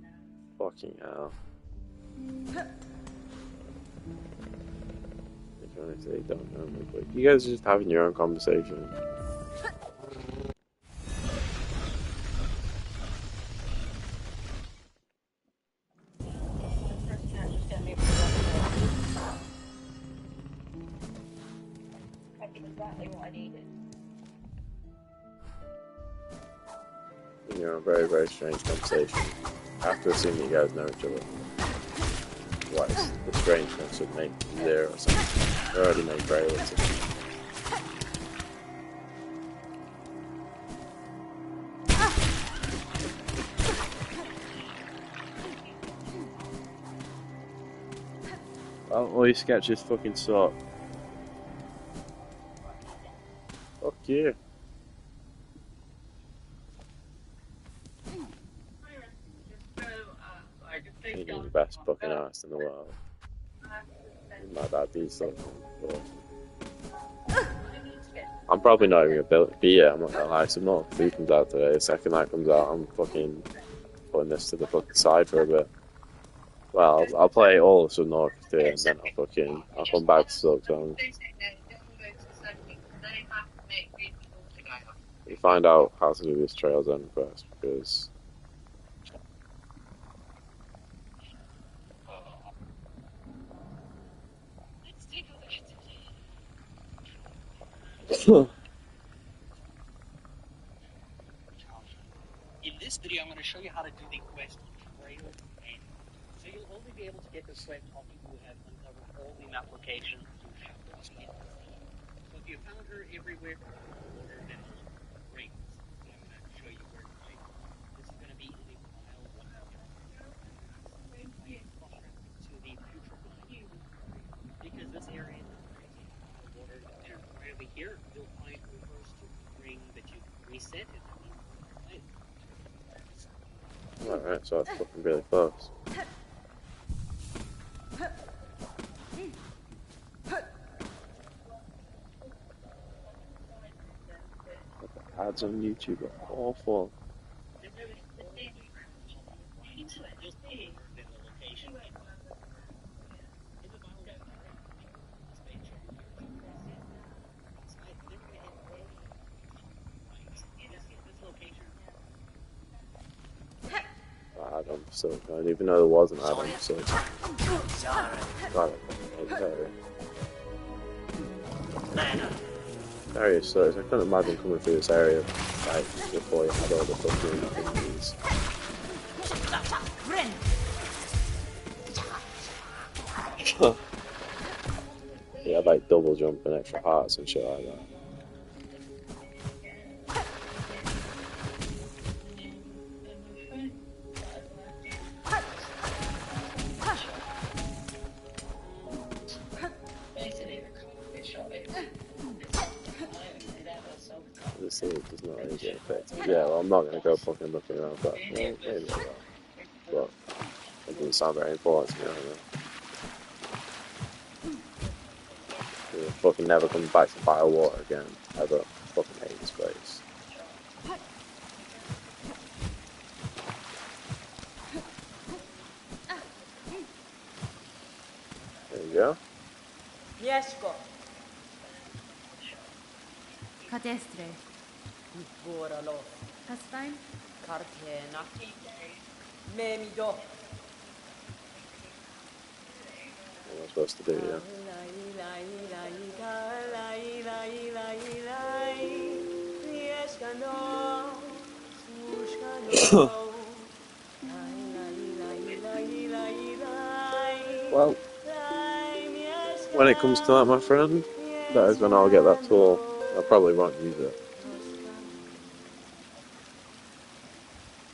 Fucking hell. They don't know me, but you guys are just having your own conversation. Exactly what I needed. You know, a very, very strange conversation. I have to assume that you guys know each other. Otherwise, the strangeness would make zero or something. They already made very little. Well, all your sketches fucking suck. Fuck you. You're the best fucking artist in the world. My dad did something before. I'm probably not even gonna be here, I'm not gonna lie. So not if 2 comes out today, the second that comes out, I'm fucking putting this to the fucking side for a bit. Well, I'll play all of Subnautica 2 and then I'll come back to Silksong. We find out how to do this Trails End quest because In this video, I'm going to show you how to do the quest Trails End. So you'll only be able to get this quest after you have uncovered all the map locations you have lost in the sea. So if you found her everywhere, then great. I'm going to show you where to play. This is going to be in the wild water. To the future because this area here, you'll find the first ring that you reset, and that means you're Alright, so it's fucking really close. Ads on YouTube are awful. Adam Silk. I didn't even know there was an Adam Silk. God, area sucks. I couldn't imagine coming through this area like before you had all the fucking things. Yeah, like double jump and extra hearts and shit like that. This does not really get affected. Yeah, well, I'm not going to go fucking looking around, but well, maybe I will. But it doesn't sound very important to me, I don't know. We're fucking never coming back to Bio Water again, ever. Fucking hate this place. There you go. Mieszko. Katestre. Boralo. Pastime. Kartena. Memido. What am I supposed to do, yeah? Well, when it comes to that, my friend, that is when I'll get that tool. I probably won't use it.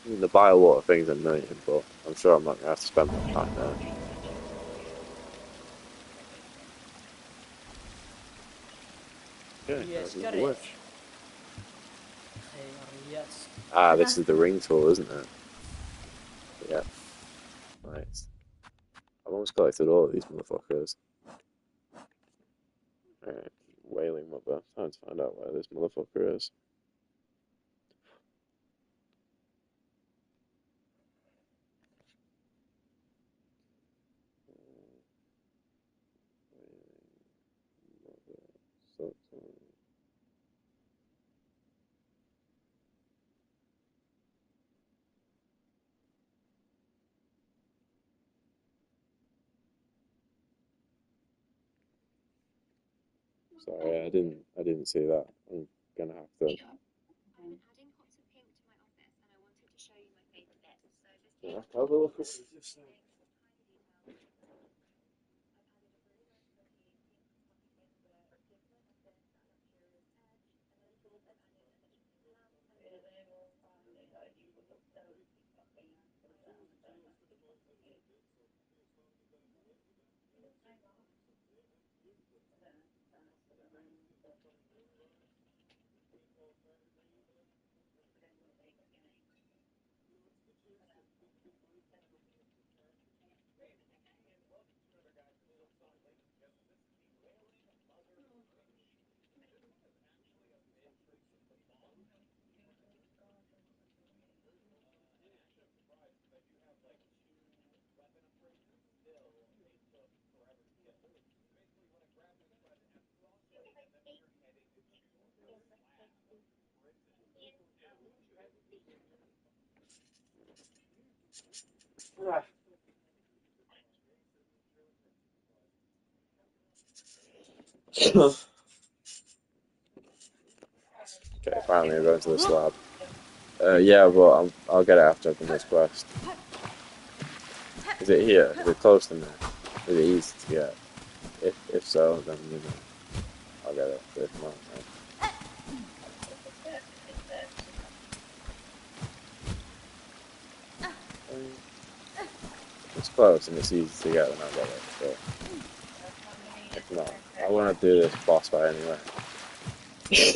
I mean, the Bio Water thing's annoying, but I'm sure I'm not going to have to spend much time there. Okay, there's another witch. Ah, this is the ring tool, isn't it? Yeah. Nice. I've almost collected all of these motherfuckers. Alright, Wailing Mother. Time to find out where this motherfucker is. Sorry, I didn't see that. I'm gonna have to. Yeah, have a look at this. Okay, finally I'm going to the slab. Yeah, but I'll get it after I've done this quest. Is it here? Is it close to me? Is it easy to get? If so, then you know, I'll get it. But if not, then... It's close and it's easy to get, then I'll get it. But if not, I want to do this boss fight anyway. It's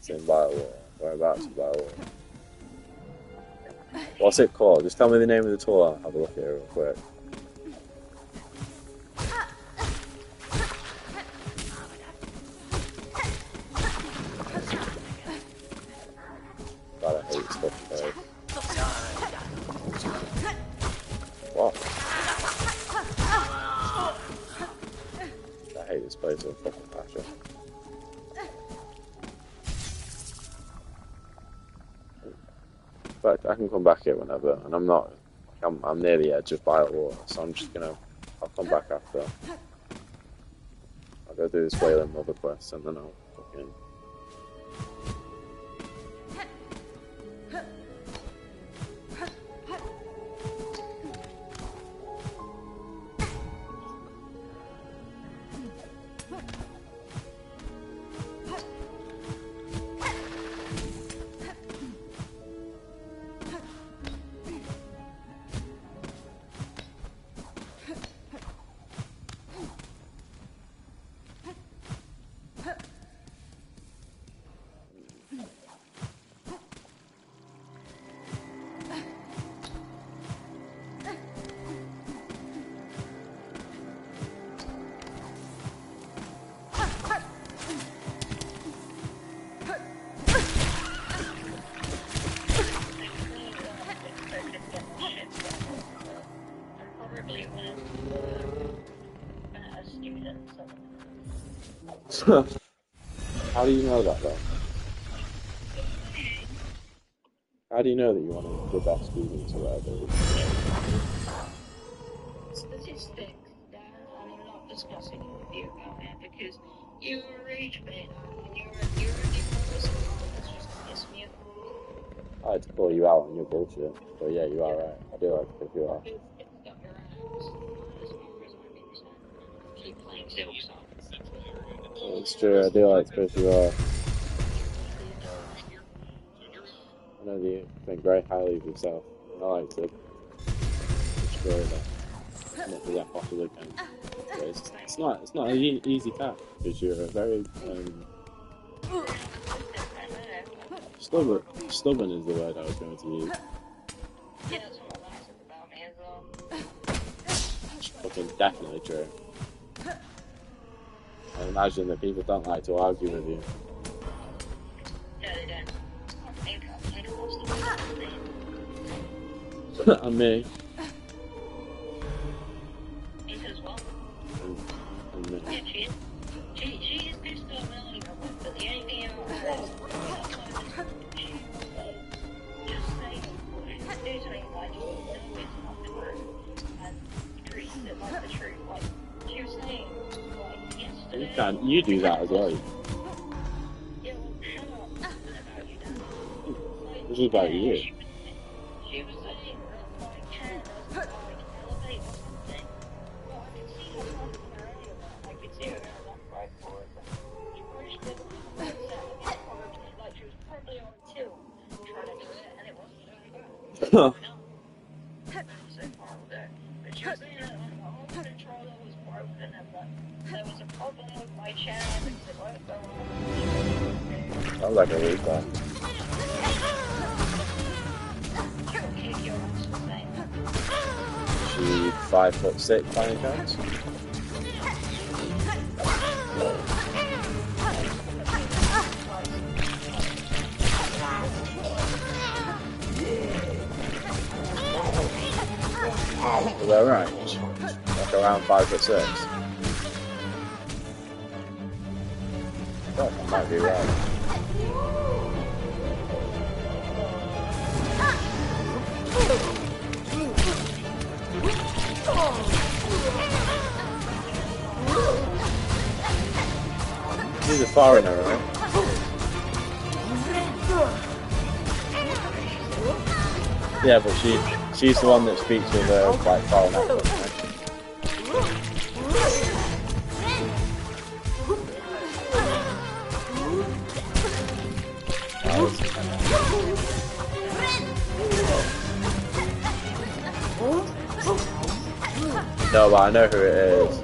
in Biowater. Whereabouts in Biowater? What's it called? Just tell me the name of the tool. I'll have a look at it real quick. God, I hate stuff today. What? I hate this place so fucking passion. But I can come back here whenever, and I'm near the edge of Biowater, so I'm just gonna, I'll come back after. I'll go do this Wailing Mother quest, and then I'll fucking... How do you know that though? How do you know that you want the best students or whatever? Statistics, Dan, and I'm not discussing with you about it because you're a rage bait and you're a different person that's just piss me off. I had to call you out on your bullshit, but yeah, you are right. I do like to pick you off. It's stuck your ass as far as I'm concerned. Keep playing Silksong. It's true, I do like to pick you off. I know that you think very highly of yourself, and I like to destroy that as much as I possibly can. But it's not an easy task, because you're a very stubborn is the word I was going to use. Yeah, that's what I like about me as well. It's fucking definitely true. I imagine that people don't like to argue with you. No, they don't. I think most of them And me. think as well. And me. Yeah, she is pissed off earlier, but the only thing about her is just saying, do something like, no, it's not the truth, and treat it like the truth. Like, she was saying, like, yesterday... You do that as well. Yeah, well, shut up. You don't. This is about you. She was saying, like, Chad doesn't, like, elevate or something. Well, I could see her talking to her earlier, I could see her going left, right, forward, but she pushed it, like, she was probably on tilt, trying to do it, and it wasn't doing well. So far with her. But she was saying that, like, the whole controller was broken, and that there was a problem with my channel, because it won't go on. Sounds like a refund. She'll kick your ass for saying that. She 5'6" by any chance? Is that right? Like around 5'6". That might be right. She's a foreigner, right? Yeah, but she's the one that speaks with a like foreign accent, right? No, but I know who it is.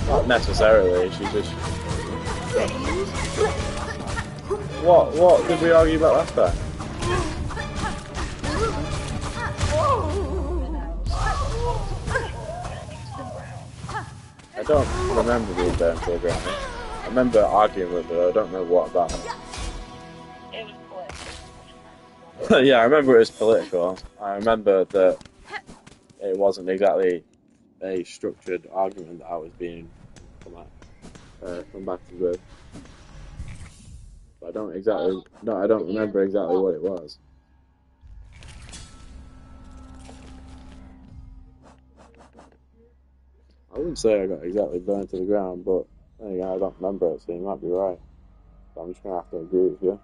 Not necessarily, she just... What did we argue about last time? I don't remember being burnt to the ground. I remember arguing with her, I don't know what about. Yeah, I remember it was political. I remember that it wasn't exactly a structured argument that I was being combated with. But I don't remember exactly what it was. I wouldn't say I got exactly burned to the ground, but then again, I don't remember it, so you might be right. So I'm just going to have to agree with you.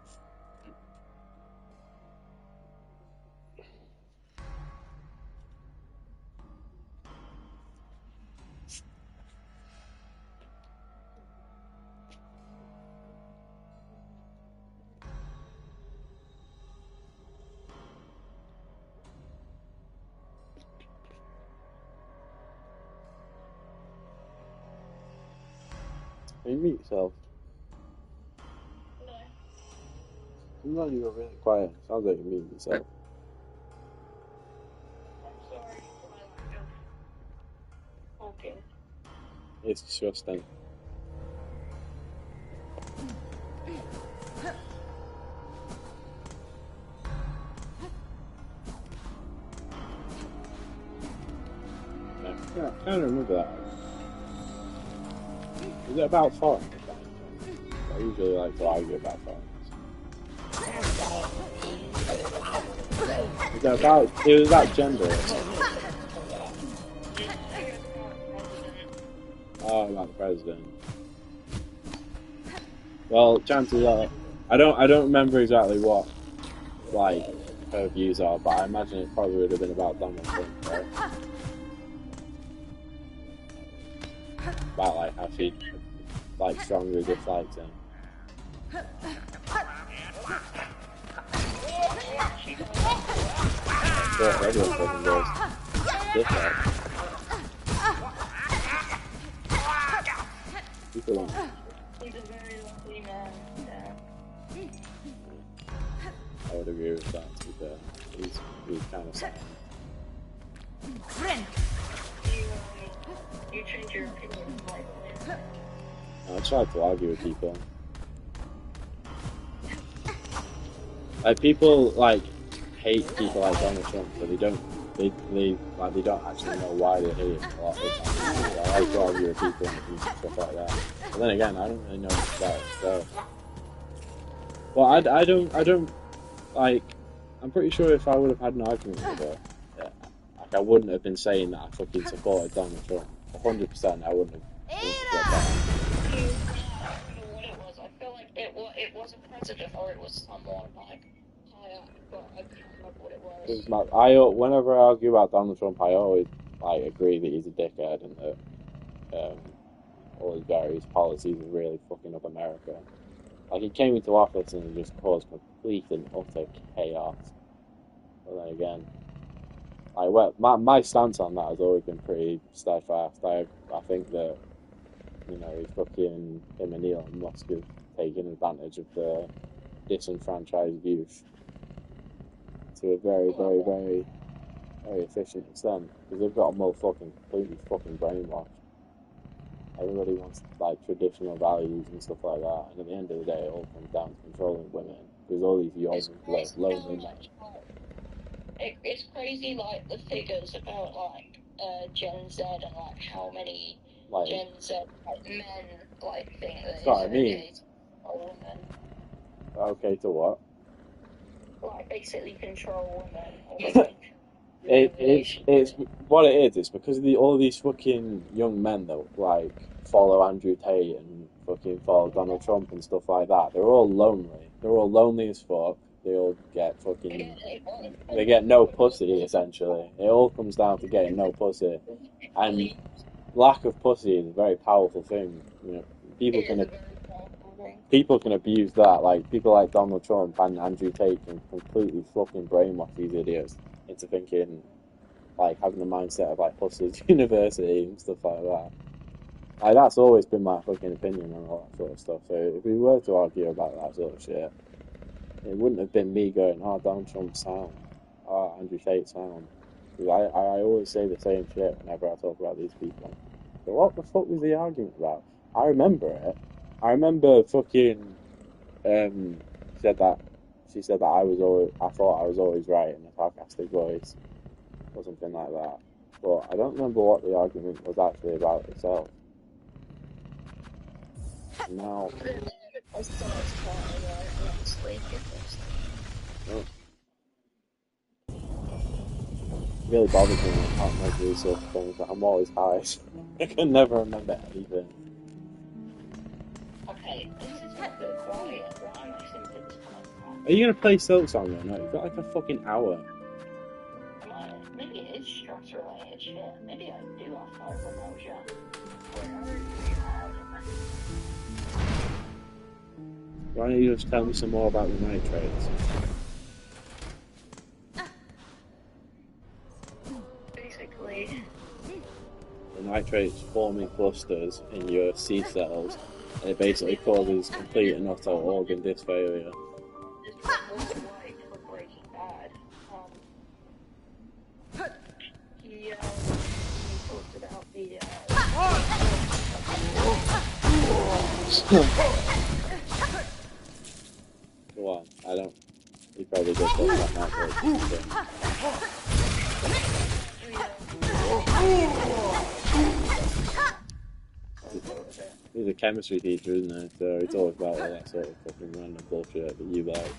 Can you mute yourself? No. Sometimes you got really quiet. Sounds like you mute yourself. I'm sorry for my lack of talking. It's disgusting. Yeah, I kind of remember that. Is it about foreigners? I usually like to argue about foreigners. Is it about? It was about gender. Oh, about the president. Well, chances are, I don't remember exactly what like her views are, but I imagine it probably would have been about Donald Trump, right? About like how she like strongly dislikes him. Yeah, everyone fucking does. Dislike. People don't. He's a very lovely man. Yeah. I would agree with that, to be fair. He's kind of sad. You change your opinion slightly. I try to argue with people. Like people like hate people like Donald Trump, but they don't actually know why they hate him a lot of the time. I like to argue with people and stuff like that. But then again, I don't really know much about it, so. Well, I don't like. I'm pretty sure if I would have had an argument with her, like I wouldn't have been saying that I fucking supported Donald Trump. 100%, I wouldn't have. I don't know what it was. I feel like it was a president or it was someone like higher, but I can't remember what it was. Whenever I argue about Donald Trump, I always like agree that he's a dickhead and that all his various policies are really fucking up America. Like he came into office and just caused complete and utter chaos. But then again, my stance on that has always been pretty steadfast. I think that him and Elon Musk have taken advantage of the disenfranchised youth to a very, very, very, very efficient extent because they've got them all completely brainwashed. Everybody wants like traditional values and stuff like that, and at the end of the day, it all comes down to controlling women because all these young, lonely men. It's crazy, like the figures about like Gen Z and like how many Gen Z men think that it's okay to control women. Okay, to what? Like basically control women. It's what it is. It's because of all these fucking young men that like follow Andrew Tate and fucking follow Donald Trump and stuff like that. They're all lonely. They're all lonely as fuck. They all get they get no pussy essentially. It all comes down to getting no pussy, and lack of pussy is a very powerful thing. You know, people can people can abuse that. Like people like Donald Trump and Andrew Tate can completely fucking brainwash these idiots into thinking, like having the mindset of like Hustlers University and stuff like that. Like that's always been my fucking opinion on all that sort of stuff. So if we were to argue about that sort of shit, it wouldn't have been me going, "Oh, Donald Trump's sound, oh, Andrew Tate's sound." Because I always say the same shit whenever I talk about these people. But what the fuck was the argument about? I remember it. I remember fucking she said that I thought I was always right in a sarcastic voice or something like that. But I don't remember what the argument was actually about itself. Now, it really bothers me when I can't remember these sort of things, but I'm always high. I can never remember anything. Okay, this is a bit quiet. Why am I simply this kind of Are you gonna play Silksong or not? You've got like a fucking hour. Maybe it is stress related shit. Maybe I do have fibromyalgia. Why don't you just tell me some more about the nitrates? Basically, The nitrates forming clusters in your C cells, and it basically causes complete and utter organ dysfailure. this was white for Breaking Bad. He talked about the Go on, I don't. He probably does talk about nitrates. He's a chemistry teacher, isn't he? So it's always about all that sort of fucking random bullshit that you like.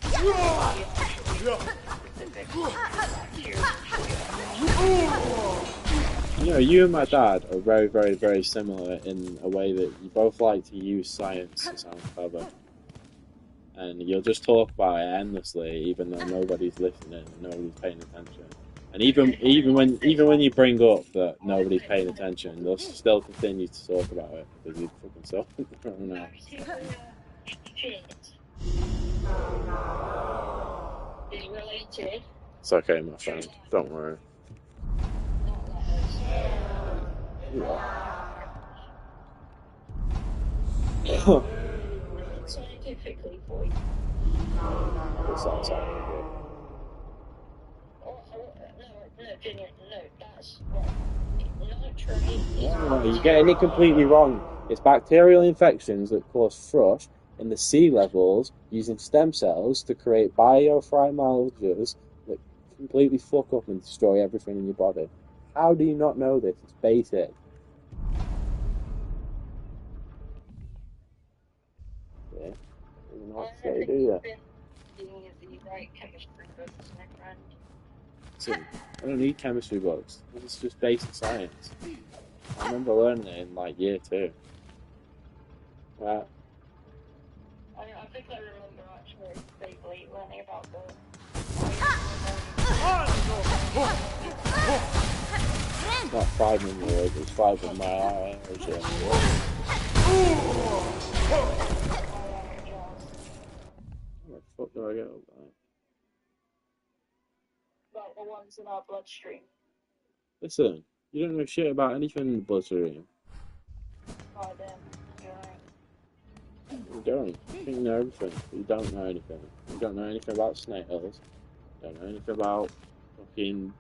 You know, you and my dad are very, very, very similar in a way that you both like to use science to sound clever. And you'll just talk about it endlessly, even though nobody's listening, nobody's paying attention. And even when you bring up that nobody's paying attention, they'll still continue to talk about it because you fucking so thrown out. is related. It's okay, my friend. Don't worry. Scientifically for you. It's not scientific. No, genuine, no, that's wrong. Nitrate is No, you're getting it completely wrong. It's bacterial infections that cause thrush in the sea levels using stem cells to create biofrymolges that completely fuck up and destroy everything in your body. How do you not know this? It's basic. Yeah. You know what to say, do you? Listen, I don't need chemistry books. It's just basic science. I remember learning it in like year 2. Right. I think I remember actually vaguely learning about the. It's not 5 in the world, it's 5 in my eye. Where the fuck do I go? About the ones in our bloodstream. Listen, you don't know shit about anything in the bloodstream. Oh, damn. You're right. You don't. You think you know everything, but you don't know anything. You don't know anything about snails. You don't know anything about fucking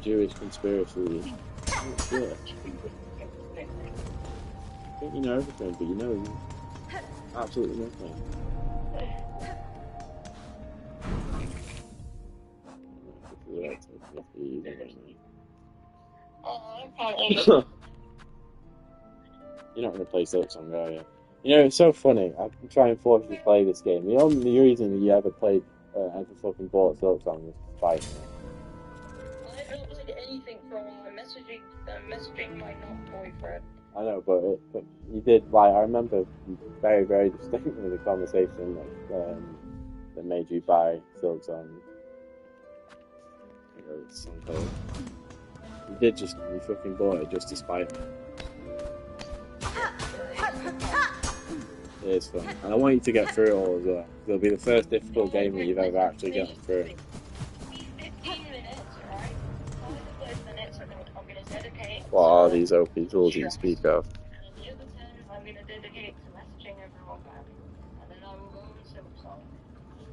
Jewish conspiracies. Oh, shit. I think you know everything, but you know absolutely nothing. You're not going to play Silksong, are you? You know, it's so funny. I try and force you to play this game. The only reason that you ever played, ever fucking bought Silksong was to fight me. I have not played anything for a while. I'm messaging my not-boyfriend. I know, but you did, like, I remember very, very distinctly the conversation that made you buy Silksong. You fucking bought it just to spite me. It is fun. And I want you to get through it all as well. It'll be the first difficult game that you've ever actually gotten through. 15 minutes, alright? 5 of those minutes I'm going to dedicate. What are these OP tools that you speak of? And the other 10 I'm going to dedicate to messaging everyone back. And then I will go on Silksong.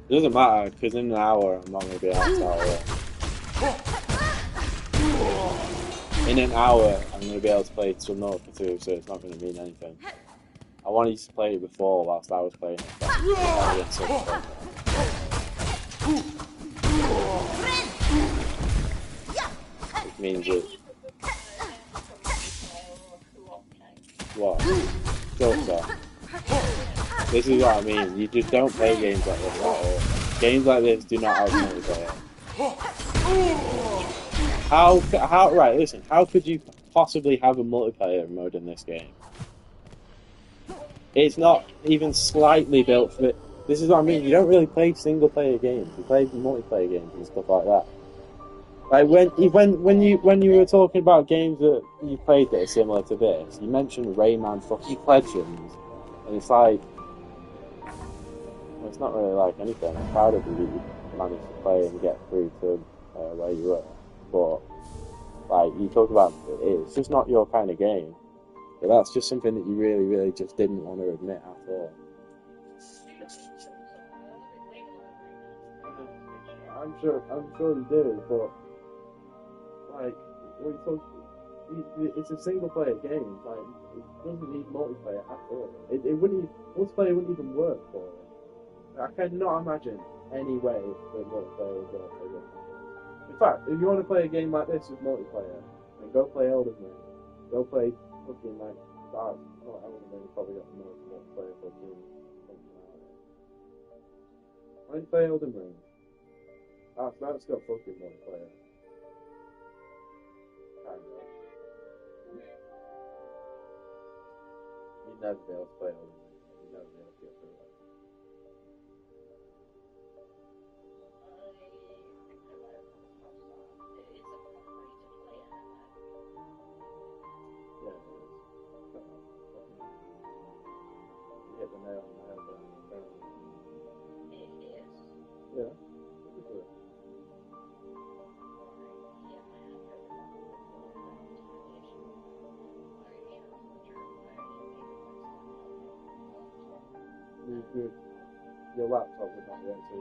It doesn't matter, because in an hour I'm not going to be able to start it. In an hour I'm going to be able to play Subnautica 2, so it's not going to mean anything. I wanted you to play it before whilst I was playing it. Which means that... What? Silksong. This is what I mean. You just don't play games like this at all. Games like this do not have multiplayer. Right, listen, how could you possibly have a multiplayer mode in this game? It's not even slightly built for it. This is what I mean, you don't really play single player games, you play multiplayer games and stuff like that. Like when you were talking about games that you played that are similar to this, you mentioned Rayman fucking Legends, and it's like, well, it's not really like anything. I'm proud of you that you managed to play and get through to where you were, but like you talk about, it's just not your kind of game. But that's just something that you really, really just didn't want to admit at all. I'm sure you do, but like, it's a single player game. Like, it doesn't need multiplayer at all. Multiplayer wouldn't even work for it. I cannot imagine any way that multiplayer would work for it. In fact, if you want to play a game like this with multiplayer, then go play Elden Ring. Go play fucking like Dark. Well, Elden Ring probably got the most multiplayer fucking something out of it. Why don't you play Elden Ring? That's got fucking multiplayer. Kind of. You'd never be able to play Elden Ring. You'd never be able to get through it. Yeah, it is. You hit the nail on the head there. It is. Yeah. Your laptop would not be able to.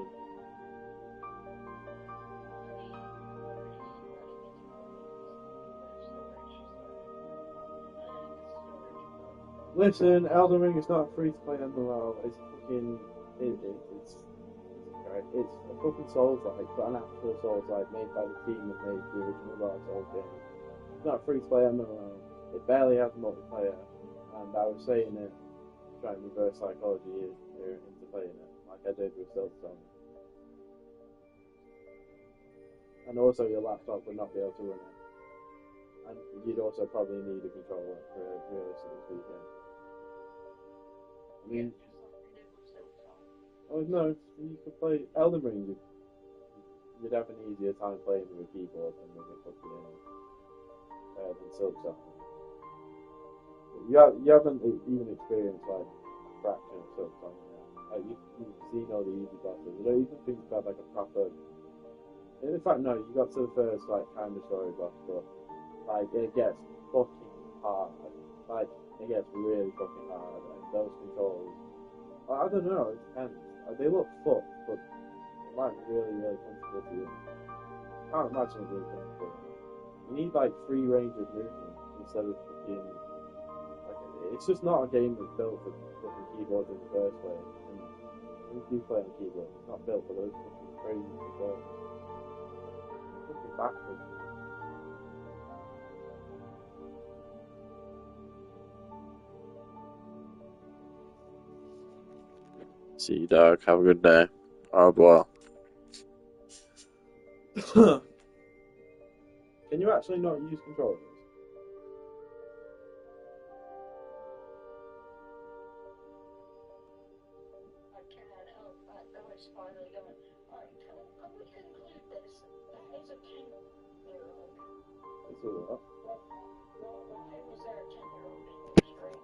Listen, Elden Ring is not a free-to-play MMO. It's fucking it's a fucking Souls-like, but an actual Souls-like made by the team that made the original Dark Souls game. It's not a free-to-play MMO. It barely has multiplayer, and I was saying it, trying to reverse psychology here into playing it, like I did with Silksong. And also your laptop would not be able to run it. And you'd also probably need a controller, realistically speaking. I mean, oh no, you could play Elden Ring. You'd have an easier time playing with a keyboard than with a fucking than Silksong. You haven't even experienced like a fraction of Silksong yet. Like you've seen all the easy bosses. You don't even think about like a proper. In fact, no, you got to the first like kind of story boss, but like it gets fucking hard. Like it gets really fucking hard, and those controls. I don't know. It depends. They look fucked, but they might be really, really comfortable to you. I can't imagine it being comfortable. You need like free range of movement instead of fucking. Like, it's just not a game that's built for fucking keyboards in the first place. And when you do play on keyboard, it's not built for those fucking crazy controls. It's fucking backwards. See you, dog. Have a good day. Au revoir. Can you actually not use controllers? I cannot help but notice finally going, alright, can we conclude this? That is a 10-year-old. It's all right. Why was there a 10-year-old in your stream?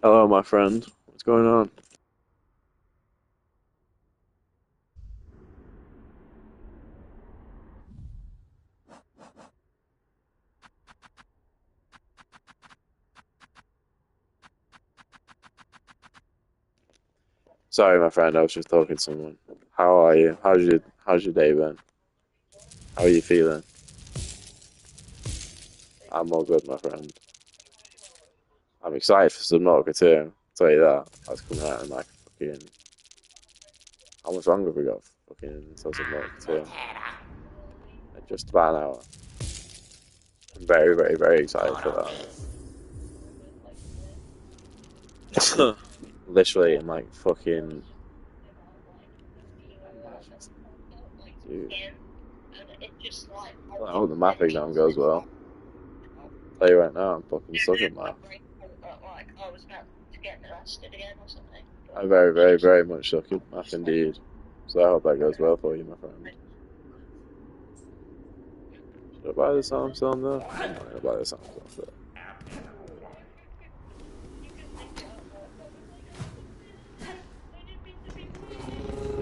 Hello, my friend. What's going on? Sorry, my friend. I was just talking to someone. How are you? How's your day been? How are you feeling? I'm all good, my friend. I'm excited for some Subnautica 2. I'll tell you that. That's coming out in like fucking. How much longer have we got? Fucking until Subnautica 2. Just about an hour. I'm very, very, very excited for that. Literally, in like fucking. Dude. I hope the math exam goes well. I'll tell you right now, I'm fucking stuck at math. I'm very, very, very much stuck at math indeed. So I hope that goes well for you, my friend. Should I buy the sound sound though? I'm not gonna buy the sound sound though.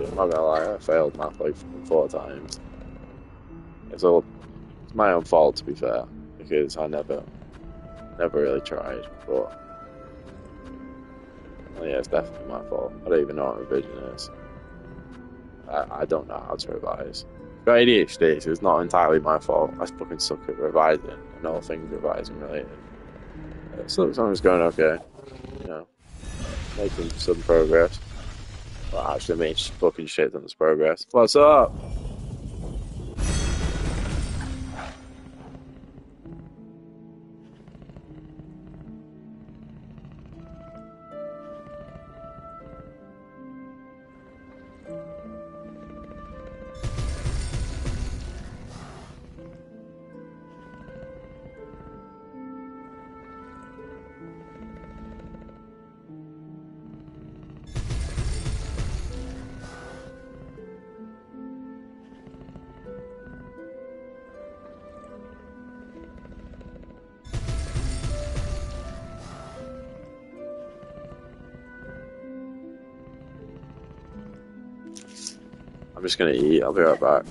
Yeah. not gonna lie, I failed math like 4 times. It's my own fault, to be fair, because I never really tried. But well, yeah, it's definitely my fault. I don't even know what revision is. I don't know how to revise. I've got ADHD, so it's not entirely my fault. I fucking suck at revising and all things revising related. So as long as it's going okay, you know, making some progress. Well, actually, made fucking shit on this progress. What's up? I'm just gonna eat. I'll be right back.